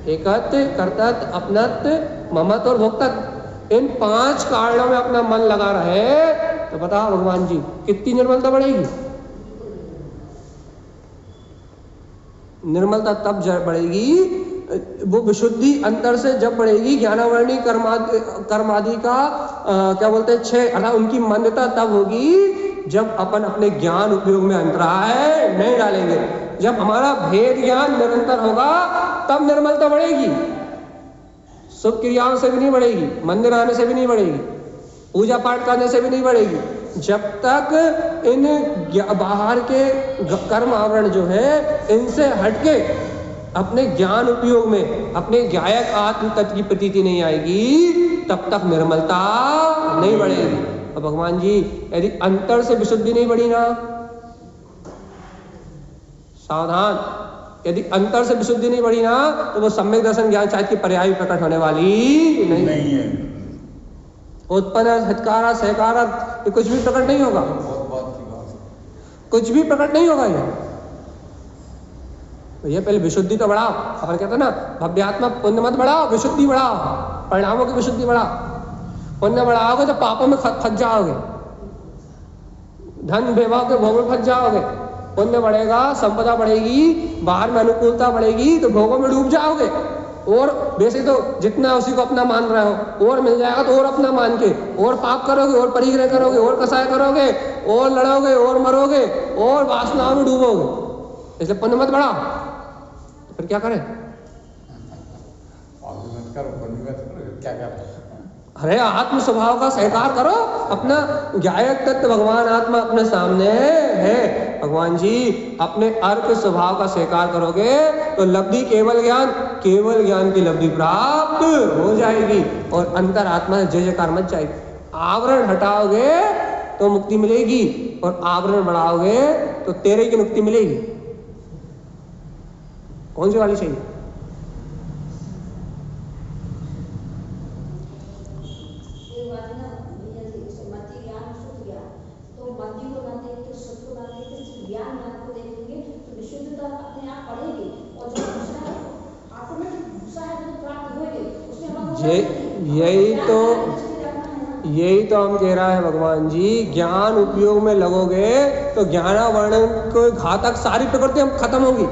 एकत्व, कर्तत्व, अपनत्व, ममत्व और भोक्तत्व। इन 5 कारणों में अपना मन लगा रहे तो बताओ भगवान जी कितनी निर्मलता बढ़ेगी? निर्मलता तब बढ़ेगी वो विशुद्धि अंतर से जब बढ़ेगी, ज्ञानावर्णी कर्मादि का क्या बोलते हैं क्षय, अर्थात उनकी मान्यता तब होगी जब अपन अपने ज्ञान उपयोग में अंतराय नहीं डालेंगे। जब हमारा भेद ज्ञान निरंतर होगा तब निर्मलता बढ़ेगी। शुभ क्रियाओं से भी नहीं बढ़ेगी, मंदिर आने से भी नहीं बढ़ेगी, पूजा पाठ करने से भी नहीं बढ़ेगी, जब तक इन बाहर के कर्म आवरण जो है इनसे हटके अपने ज्ञान उपयोग में अपने गायक आत्म तत्व की प्रतीति नहीं आएगी, तब तक निर्मलता नहीं बढ़ेगी। और भगवान जी यदि अंतर से विशुद्धि नहीं बढ़ी ना, सावधान, यदि अंतर से विशुद्धि नहीं बढ़ी ना तो वो सम्यक दर्शन ज्ञान शायद की पर्याय प्रकट होने वाली नहीं है। उत्पन्न हत्कारा सहकारा ये कुछ भी प्रकट नहीं होगा, कुछ भी प्रकट नहीं होगा। ये पहले विशुद्धि तो बढ़ाओ, अपन कहते हैं ना भव्यात्मा पुण्य मत बढ़ाओ, विशुद्धि बढ़ाओ, परिणामों की विशुद्धि बढ़ाओ। पुण्य बढ़ाओगे तो पापों में फंस जाओगे, धन वैभव के भोग में फंस जाओगे। पुण्य बढ़ेगा, संपदा बढ़ेगी, बाहर में अनुकूलता बढ़ेगी तो भोगों में डूब जाओगे। और वैसे तो जितना उसी को अपना मान रहे हो, और मिल जाएगा तो और अपना मान के और पाप करोगे, और परिग्रह करोगे, और कसाय करोगे, और लड़ोगे, और मरोगे, और वासनाओं में डूबोगे। इसलिए पुण्य मत बढ़ाओ। तो फिर क्या करें? क्या करें? अरे आत्म स्वभाव का स्वीकार करो, अपना गायक तत्व भगवान आत्मा अपने सामने है। भगवान जी अपने अर्क स्वभाव का स्वीकार करोगे तो लब्धि केवल ज्ञान की लब्धि प्राप्त हो जाएगी और अंतर आत्मा जय जयकार मच जाएगी। आवरण हटाओगे तो मुक्ति मिलेगी और आवरण बढ़ाओगे तो तेरे की मुक्ति मिलेगी। कौन सी वाली चाहिए? यही तो हम कह रहा है भगवान जी, ज्ञान उपयोग में लगोगे तो ज्ञानावरण को घातक सारी प्रकृति हम खत्म होगी।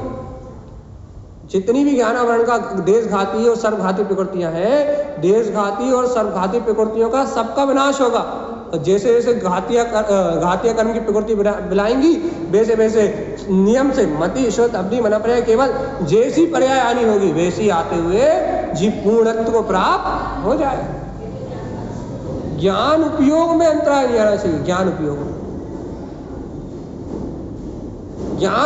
जितनी भी ज्ञानावरण का देशघाती और सर्वघाती प्रकृतियां हैं, देशघाती और सर्वघाती प्रकृतियों का सबका विनाश होगा। और जैसे जैसे घातीय कर्म की प्रकृति बिलाएंगी वैसे वैसे नियम से मति श्रुत अवधि मना पर्याय केवल जैसी पर्याय आनी होगी वैसी आते हुए जीव पूर्णत्व को प्राप्त हो जाए। ज्ञान उपयोग में अंतराय नहीं आना चाहिए। ज्ञान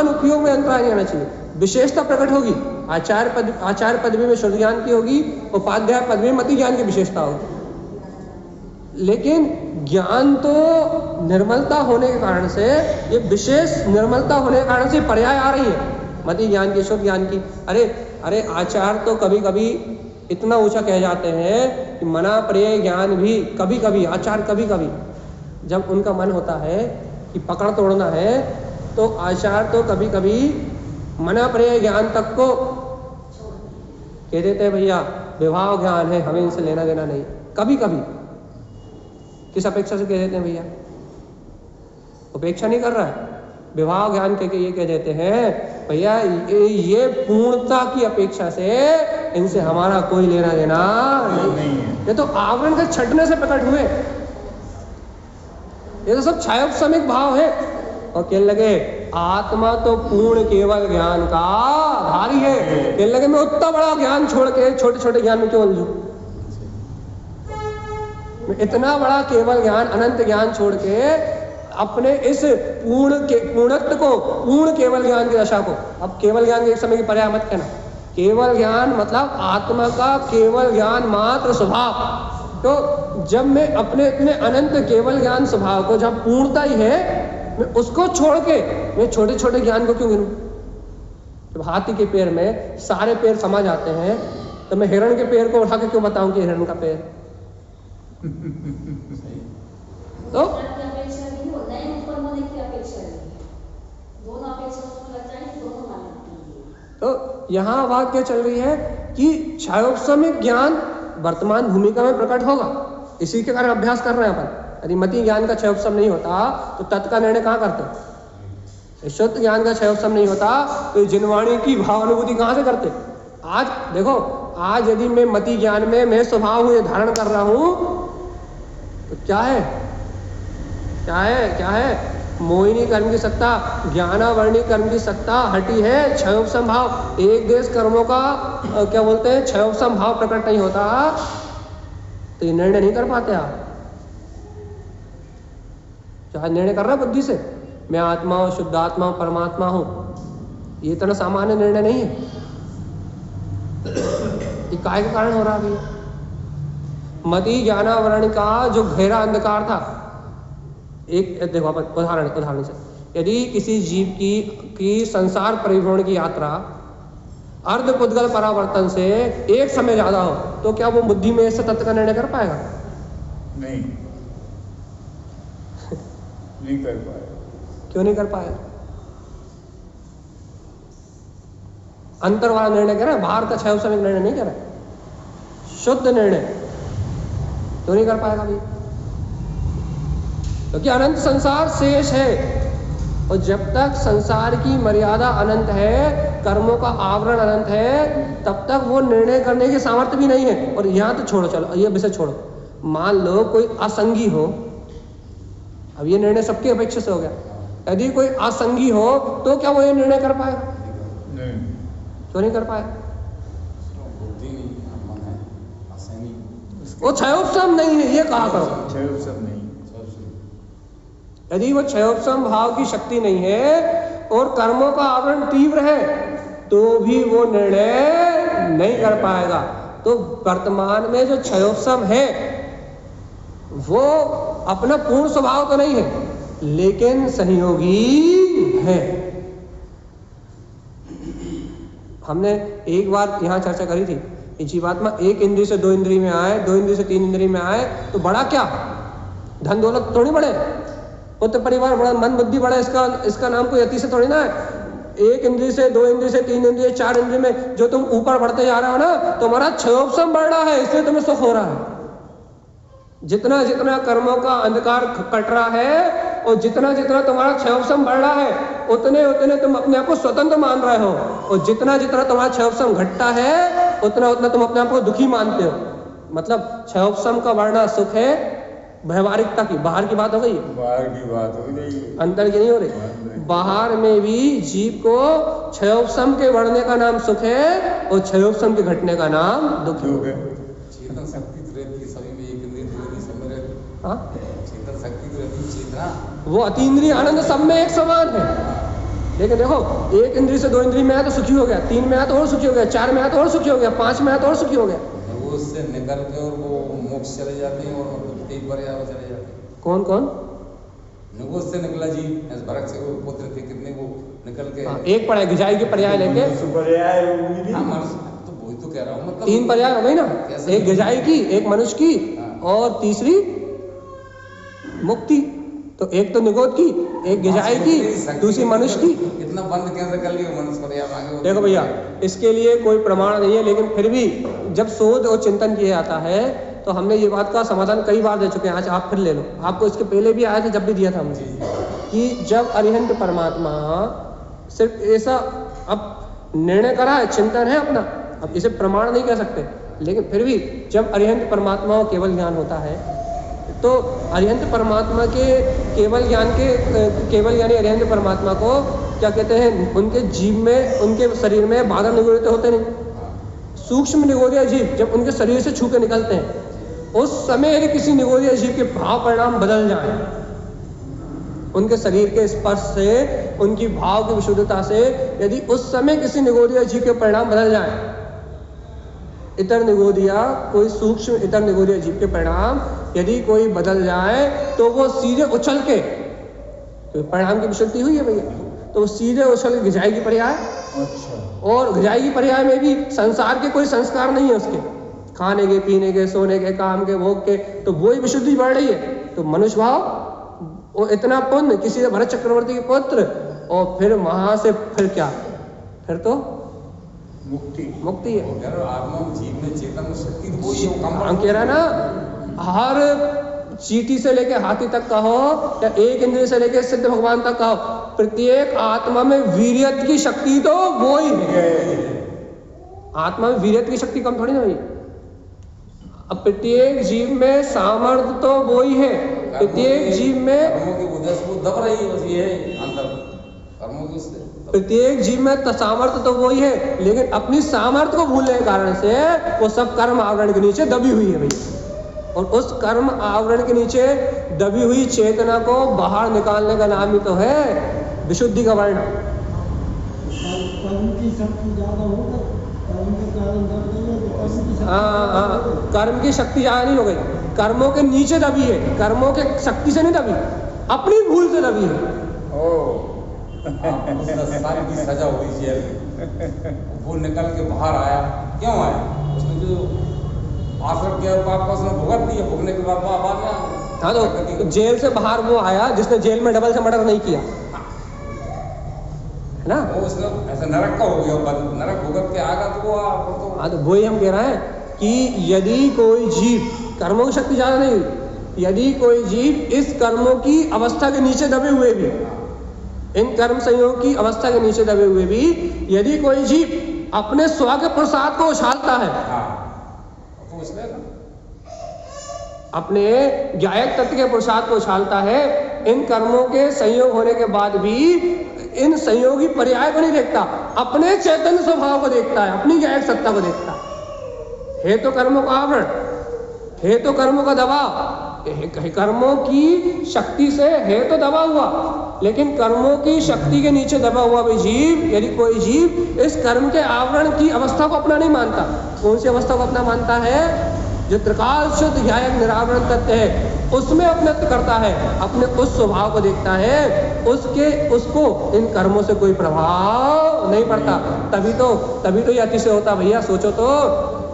उपयोग में अंतराय नहीं आना चाहिए। विशेषता प्रकट होगी, आचार्य पदवी में शुद्ध ज्ञान की होगी, उपाध्याय पदवी में मति ज्ञान की विशेषता होगी। लेकिन ज्ञान तो निर्मलता होने के कारण से, ये विशेष निर्मलता होने के कारण से पर्याय आ रही है मति ज्ञान की, शुद्ध ज्ञान की। अरे आचार्य तो कभी कभी इतना ऊंचा कह जाते हैं कि मना पर्याय ज्ञान भी कभी कभी आचार्य कभी कभी जब उनका मन होता है कि पकड़ तोड़ना है तो आचार्य तो कभी कभी मना पर्याय ज्ञान तक को कह देते हैं भैया विवाह ज्ञान है, हमें इनसे लेना देना नहीं। कभी कभी किस अपेक्षा से कह देते हैं भैया? उपेक्षा नहीं कर रहा है, विवाह ज्ञान के ये कह देते हैं भैया ये पूर्णता की अपेक्षा से इनसे हमारा कोई लेना देना नहीं है। ये तो आवरण के छटने से प्रकट हुए, ये तो सब छायोपशमिक भाव है। और कहने लगे आत्मा तो पूर्ण केवल ज्ञान का आधारी है। कहने लगे मैं उतना बड़ा ज्ञान छोड़ के छोटे छोटे ज्ञान में क्यों उलझूं? मैं इतना बड़ा केवल ज्ञान अनंत ज्ञान छोड़ के अपने इस पूर्णत्व को, पूर्ण केवल ज्ञान की दशा को, अब केवल ज्ञान के एक समय की पर्याय मत कहना। केवल ज्ञान मतलब आत्मा का केवल ज्ञान मात्र स्वभाव। तो जब मैं अपने इतने अनंत केवल ज्ञान स्वभाव को, जब पूर्णता ही है, मैं उसको छोड़ के मैं छोटे छोटे ज्ञान को क्यों गिनूं? जब हाथी के पैर में सारे पैर समा जाते हैं तो मैं हिरण के पैर को उठा के क्यों बताऊं कि हिरण का पैर? तो यहाँ बात क्या चल रही है कि छायोपशमिक ज्ञान वर्तमान भूमिका में प्रकट होगा। इसी के कारण अभ्यास कर रहे हैं अपन। यदि मति ज्ञान का क्षयोपशम नहीं होता तो तत्व का निर्णय कहाँ करते? शुद्ध ज्ञान का क्षयोपशम नहीं होता तो जिनवाणी की भाव अनुभूति कहाँ से करते? आज देखो, आज यदि मैं मति ज्ञान में मैं स्वभाव हूँ ये धारण कर रहा हूँ तो क्या है, क्या है, क्या है? मोहिनी कर्म की सत्ता, ज्ञानावर्णी कर्म की सत्ता हटी है। क्षयोपम भाव, एक देश कर्मों का क्या बोलते हैं, क्षयोपम भाव प्रकट नहीं होता तो ये निर्णय नहीं कर पाते आप। चाहे निर्णय कर रहा है बुद्धि से, मैं आत्मा हूँ, शुद्ध आत्मा हूँ, परमात्मा हूँ, ये इतना सामान्य निर्णय नहीं है। ये काय के कारण हो रहा है भैया? मति ज्ञानावरण का जो गहरा अंधकार था, एक देखो आप उदाहरण से, यदि किसी जीव की संसार परिभ्रमण की यात्रा अर्ध पुद्गल परावर्तन से एक समय ज्यादा हो तो क्या वो बुद्धि में ऐसे तत्व का निर्णय कर पाएगा? नहीं नहीं कर पाएगा। क्यों नहीं कर पाएगा? अंतर वाला निर्णय कर रहा है, बाहर का क्षय समय निर्णय नहीं कर रहा है, शुद्ध निर्णय क्यों नहीं कर पाएगा भाई? क्योंकि अनंत संसार शेष है, और जब तक संसार की मर्यादा अनंत है, कर्मों का आवरण अनंत है, तब तक वो निर्णय करने की सामर्थ्य भी नहीं है। और यहाँ तो छोड़ो, चलो ये विषय छोड़ो, मान लो कोई असंगी हो, अब ये निर्णय सबकी अपेक्षा से हो गया, यदि कोई असंगी हो तो क्या वो ये निर्णय कर पाएगा? नहीं, क्यों नहीं कर पाएगा? बुद्धि नहीं, मन है, असंगी, वो क्षयोपम नहीं है, ये कहा करो। क्षयोपम नहीं। यदि वो क्षयोपम भाव की शक्ति नहीं है और कर्मों का आवरण तीव्र है तो भी वो निर्णय नहीं कर पाएगा। तो वर्तमान में जो क्षयोपम है वो अपना पूर्ण स्वभाव तो नहीं है, लेकिन सहयोगी है। हमने एक बार यहाँ चर्चा करी थी कि जीवात्मा एक इंद्रिय से दो इंद्रिय में आए, दो इंद्रिय से तीन इंद्रिय में आए तो बड़ा क्या, धन दौलत थोड़ी बढ़े, पुत्र परिवार बड़ा, मन बुद्धि बड़ा, इसका नाम कोई अति से थोड़ी ना है। एक इंद्रिय से दो इंद्रिय से तीन इंद्रिय चार इंद्रिय में जो तुम ऊपर बढ़ते जा रहे हो ना, तुम्हारा क्षयोपम बढ़ रहा है, इसलिए तुम्हें सुख हो रहा है। जितना जितना कर्मों का अंधकार कट रहा है और जितना जितना तुम्हारा क्षयोपम बढ़ रहा है, उतने उतने तुम अपने आप को स्वतंत्र मान रहे हो, और जितना जितना तुम्हारा क्षयोपम घटता है उतना उतना तुम अपने आप को दुखी मानते हो। मतलब क्षयोपम का बढ़ना सुख है, व्यवहारिकता की, बाहर की बात हो गई, बाहर की बात हो रही है, अंदर की नहीं हो रही। बाहर में भी जीव को क्षयोपम के बढ़ने का नाम सुख है और क्षयोपम के घटने का नाम दुख है। चेतन शक्ति तो रहती है सभी में, एक इंद्रिय दो इंद्रिय सब में रहती है। हाँ? चेतन शक्ति तो रहती है, चेतना वो अतीन्द्रिय आनंद सब में एक समान है। लेकिन देखो, एक इंद्रिय से दो इंद्रिय में आया तो सुखी हो गया, तीन में आया तो और सुखी हो गया, चार में आया तो और सुखी हो गया, पांच में आया तो और सुखी हो गया। वो उससे निकल के और वो मोक्ष चले जाते हैं और मतलब कई पर्याय चले जाते हैं। कौन कौन? वो उससे निकला जी, भरत से वो पुत्र थे कितने, वो निकल के एक पढ़ाई गिजाई के पर्याय लेके, हाँ मनुष्य, तो वही तो कह रहा हूँ, मतलब तीन पर्याय हो गई ना, एक गिजाई की, एक मनुष्य की, और तीसरी मुक्ति। तो एक तो निगोद की, एक गिजाई की, दूसरी मनुष्य की। इतना बंद कैसे कर लिया मनुष्य पर्याय मांगे। देखो भैया, इसके लिए कोई प्रमाण नहीं है, लेकिन फिर भी जब शोध और चिंतन किया जाता है तो हमने ये बात का समाधान कई बार दे चुके हैं। आज आप फिर ले लो, आपको इसके पहले भी आया था जब भी दिया था हमने, कि जब अरिहंत परमात्मा सिर्फ ऐसा अब निर्णय करा है, चिंतन है अपना, अब इसे प्रमाण नहीं कह सकते, लेकिन फिर भी जब अरिहंत परमात्मा को केवल ज्ञान होता है तो अरिहंत परमात्मा के केवल ज्ञान के केवल यानी अरिहंत परमात्मा को क्या कहते हैं, उनके जीव में, उनके शरीर में बाधक निगोदित होते नहीं। सूक्ष्म निगोदिया जीव जब उनके शरीर से छू के निकलते हैं, उस समय यदि किसी निगोदिया जीव के भाव परिणाम बदल जाए, उनके शरीर के स्पर्श से, उनकी भाव की विशुद्धता से यदि उस समय किसी निगोदिया जीव के परिणाम बदल जाए, इतर निगोदिया, कोई सूक्ष्म इतर निगोदिया जीव के परिणाम यदि कोई बदल जाए तो वो सीधे उछल के, तो परिणाम की विशुद्धि हुई है भैया, तो वो सीधे उछल के गिजाई की पर्याय। और गिजाई की पर्याय में भी संसार के कोई संस्कार नहीं है उसके, खाने के, पीने के, सोने के, काम के, भोग के, तो वो ही विशुद्धि बढ़ रही है। तो मनुष्य भाव, वो इतना पुण्य, किसी से भरत चक्रवर्ती के पुत्र, और फिर वहां से फिर क्या, फिर तो मुक्ति है। आत्मा जीव में चेतन शक्ति तो वही है, हम कह रहे हैं ना, हर चींटी से लेके हाथी तक का हो या एक इंद्रिय से लेके सिद्ध भगवान तक का हो, प्रत्येक आत्मा में वीर्यत की शक्ति तो वो ही है। आत्मा में वीर्यत्व की शक्ति कम थोड़ी ना हुई। अब प्रत्येक जीव में सामर्थ्य तो वो ही है, प्रत्येक जीव में कर्मों की वजह से वो दब रही है, बस ये है अंतर कर्मों की से। प्रत्येक जीव में सामर्थ्य तो वही है, लेकिन अपनी सामर्थ्य को भूलने के कारण से वो सब कर्म आवरण के नीचे दबी हुई है भैया। और उस कर्म आवरण के नीचे दबी हुई चेतना को बाहर निकालने का नाम ही तो है विशुद्धि का वर्ण। कर्म की शक्ति ज्यादा होगा, कर्म के कारण दब गई है, तो कर्म की शक्ति हाँ, कर्म की शक्ति ज्यादा नहीं हो गई, कर्मों के नीचे दबी है, कर्मों के शक्ति से नहीं दबी, अपनी भूल से दबी है। उस 10 साल की सजा हुई जेल में, वो निकल के बाहर आया, क्यों आया? उसने जो आश्रम किया पाप का उसने भुगत दिया, भुगने के बाद बाद में हाँ, तो जेल से बाहर वो आया जिसने जेल में डबल से मर्डर नहीं किया, है ना? वो उसने ऐसा नरक का हो गया, नरक भुगत के आएगा तो वो हाँ, तो वही हम कह रहे हैं कि यदि कोई जीव, कर्मों की शक्ति ज्यादा नहीं हुई, यदि कोई जीव इस कर्मों की अवस्था के नीचे दबे हुए भी, इन कर्म संयोग की अवस्था के नीचे दबे हुए भी यदि कोई जीव अपने स्व के प्रसाद को उछालता है, तो उसने अपने ज्ञायक तत्व के प्रसाद को उछालता है, इन कर्मों के संयोग होने के बाद भी इन संयोगी पर्याय को नहीं देखता, अपने चैतन्य स्वभाव को देखता है, अपनी ज्ञायक सत्ता को देखता है तो कर्मों का आवरण, है तो कर्मों का दबाव, कर्मों की शक्ति से है तो दबा हुआ, लेकिन कर्मों की शक्ति के नीचे दबा हुआ भी जीव, यदि कोई जीव इस कर्म के आवरण की अवस्था को अपना नहीं मानता, कौन सी अवस्था को अपना मानता है? जो त्रिकाल शुद्ध ज्ञायक निरावरण तत्व है, उसमें अपनत्व करता है, अपने उस स्वभाव को देखता है, उसको इन कर्मों से कोई प्रभाव नहीं पड़ता। तभी तो ये अतिशय होता भैया। सोचो तो,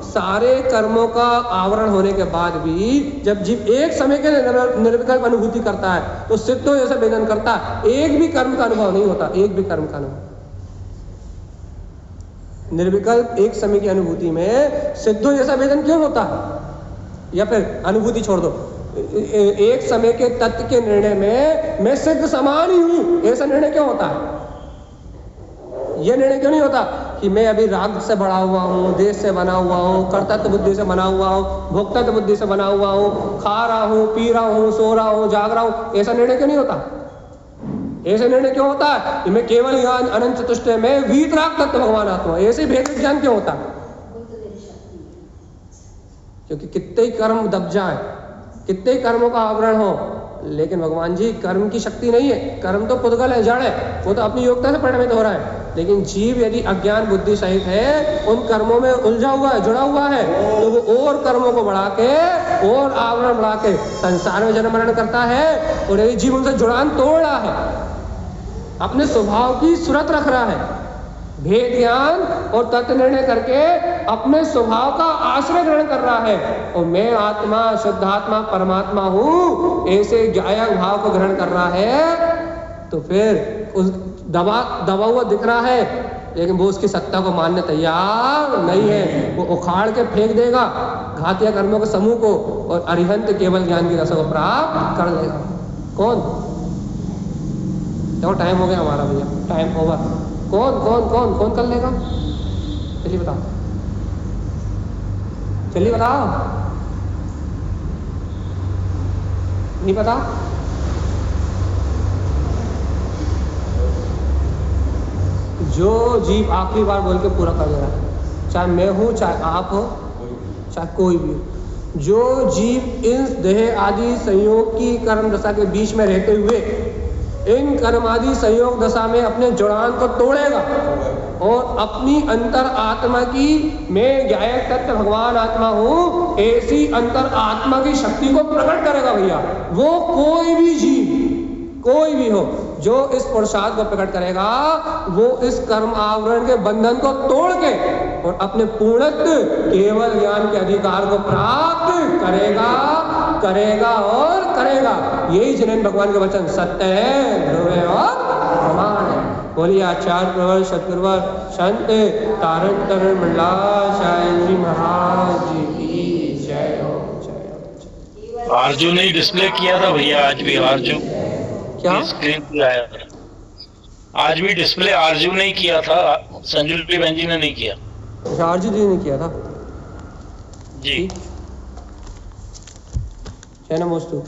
सारे कर्मों का आवरण होने के बाद भी जब जीव एक समय के निर्विकल्प अनुभूति करता है तो सिद्धों जैसे वेदन करता है, एक भी कर्म का अनुभव नहीं होता, एक भी कर्म का अनुभव। निर्विकल्प एक समय की अनुभूति में सिद्धों जैसा वेदन क्यों होता है? या फिर अनुभूति छोड़ दो, एक समय के तत्व के निर्णय में मैं सिद्ध समान ही हूं, ऐसा निर्णय क्यों होता है? यह निर्णय क्यों नहीं होता कि मैं अभी राग से बड़ा हुआ हूँ, देश से बना हुआ हूँ, कर्तव्य बुद्धि से बना हुआ हूँ, भोक्तव्य बुद्धि से बना हुआ हूँ, खा रहा हूँ, पी रहा हूँ, सो रहा हूँ, जाग रहा हूँ? ऐसा निर्णय क्यों नहीं होता? ऐसा निर्णय क्यों होता है कि मैं केवल ज्ञान अनंत चतुष्टय में वीतराग तत्व भगवान आत्मा, ऐसे भेद ज्ञान क्यों होता है? क्योंकि कितने ही कर्म दब जाए, कितने ही कर्मों का आवरण हो, लेकिन भगवान जी कर्म की शक्ति नहीं है, कर्म तो पुद्गल है, जड़ है, वो तो अपनी योग्यता से परिणमित हो रहा है। लेकिन जीव यदि अज्ञान बुद्धि सहित है, उन कर्मों में उलझा हुआ है, जुड़ा हुआ है, तो वो और कर्मों को बढ़ा के, और आवरण बढ़ा के संसार में जन्म मरण करता है। और यदि जीव उनसे जुड़ान तोड़ रहा है, अपने स्वभाव की सूरत रख रहा है, भेद ज्ञान और तत्व निर्णय करके अपने स्वभाव का आश्रय ग्रहण कर रहा है, और मैं आत्मा, शुद्धात्मा, परमात्मा हूं, ऐसे ज्ञायक भाव को ग्रहण कर रहा है, तो फिर उस दबा हुआ दिख रहा है, लेकिन वो उसकी सत्ता को मानने तैयार नहीं है। वो उखाड़ के फेंक देगा घातिया कर्मों के समूह को, और अरिहंत केवल ज्ञान की रसों को प्राप्त कर लेगा। कौन? देखो टाइम हो गया हमारा भैया, टाइम ओवर। कौन कौन कौन कौन कर लेगा? चलिए बताओ, चलिए बताओ। नहीं पता? जो जीव आखिरी बार बोल के पूरा कर दे रहा है, चाहे मैं हूं, चाहे आप हो, चाहे कोई भी हो, जो जीव इन देह आदि संयोग की कर्म दशा के बीच में रहते हुए इन कर्म आदि संयोग दशा में अपने जुड़ान को तोड़ेगा और अपनी अंतर आत्मा की, मैं ज्ञायक तत्व भगवान आत्मा हूं, ऐसी अंतर आत्मा की शक्ति को प्रकट करेगा भैया, वो कोई भी जीव, कोई भी हो, जो इस पुरुषार्थ को प्रकट करेगा, वो इस कर्म आवरण के बंधन को तोड़ के और अपने पूर्णत्व केवल ज्ञान के अधिकार को प्राप्त करेगा, करेगा और करेगा। यही जिनेन भगवान के वचन सत्य है, ध्रुव है और प्रमाण है। बोलिए आचार्य प्रवर सतगुरुवर संत तारण तरण मंडलाचार्य जी महाराज जी की जय हो, जय हो। आरजू ने डिस्प्ले किया था भैया, आज भी आरजू क्या स्क्रीन पे आया था, आज भी डिस्प्ले आरजू ने किया था, संजुली बहन जी ने नहीं किया। अच्छा आरजू जी ने किया था। जी। ठीक, 6 नमोस्तु।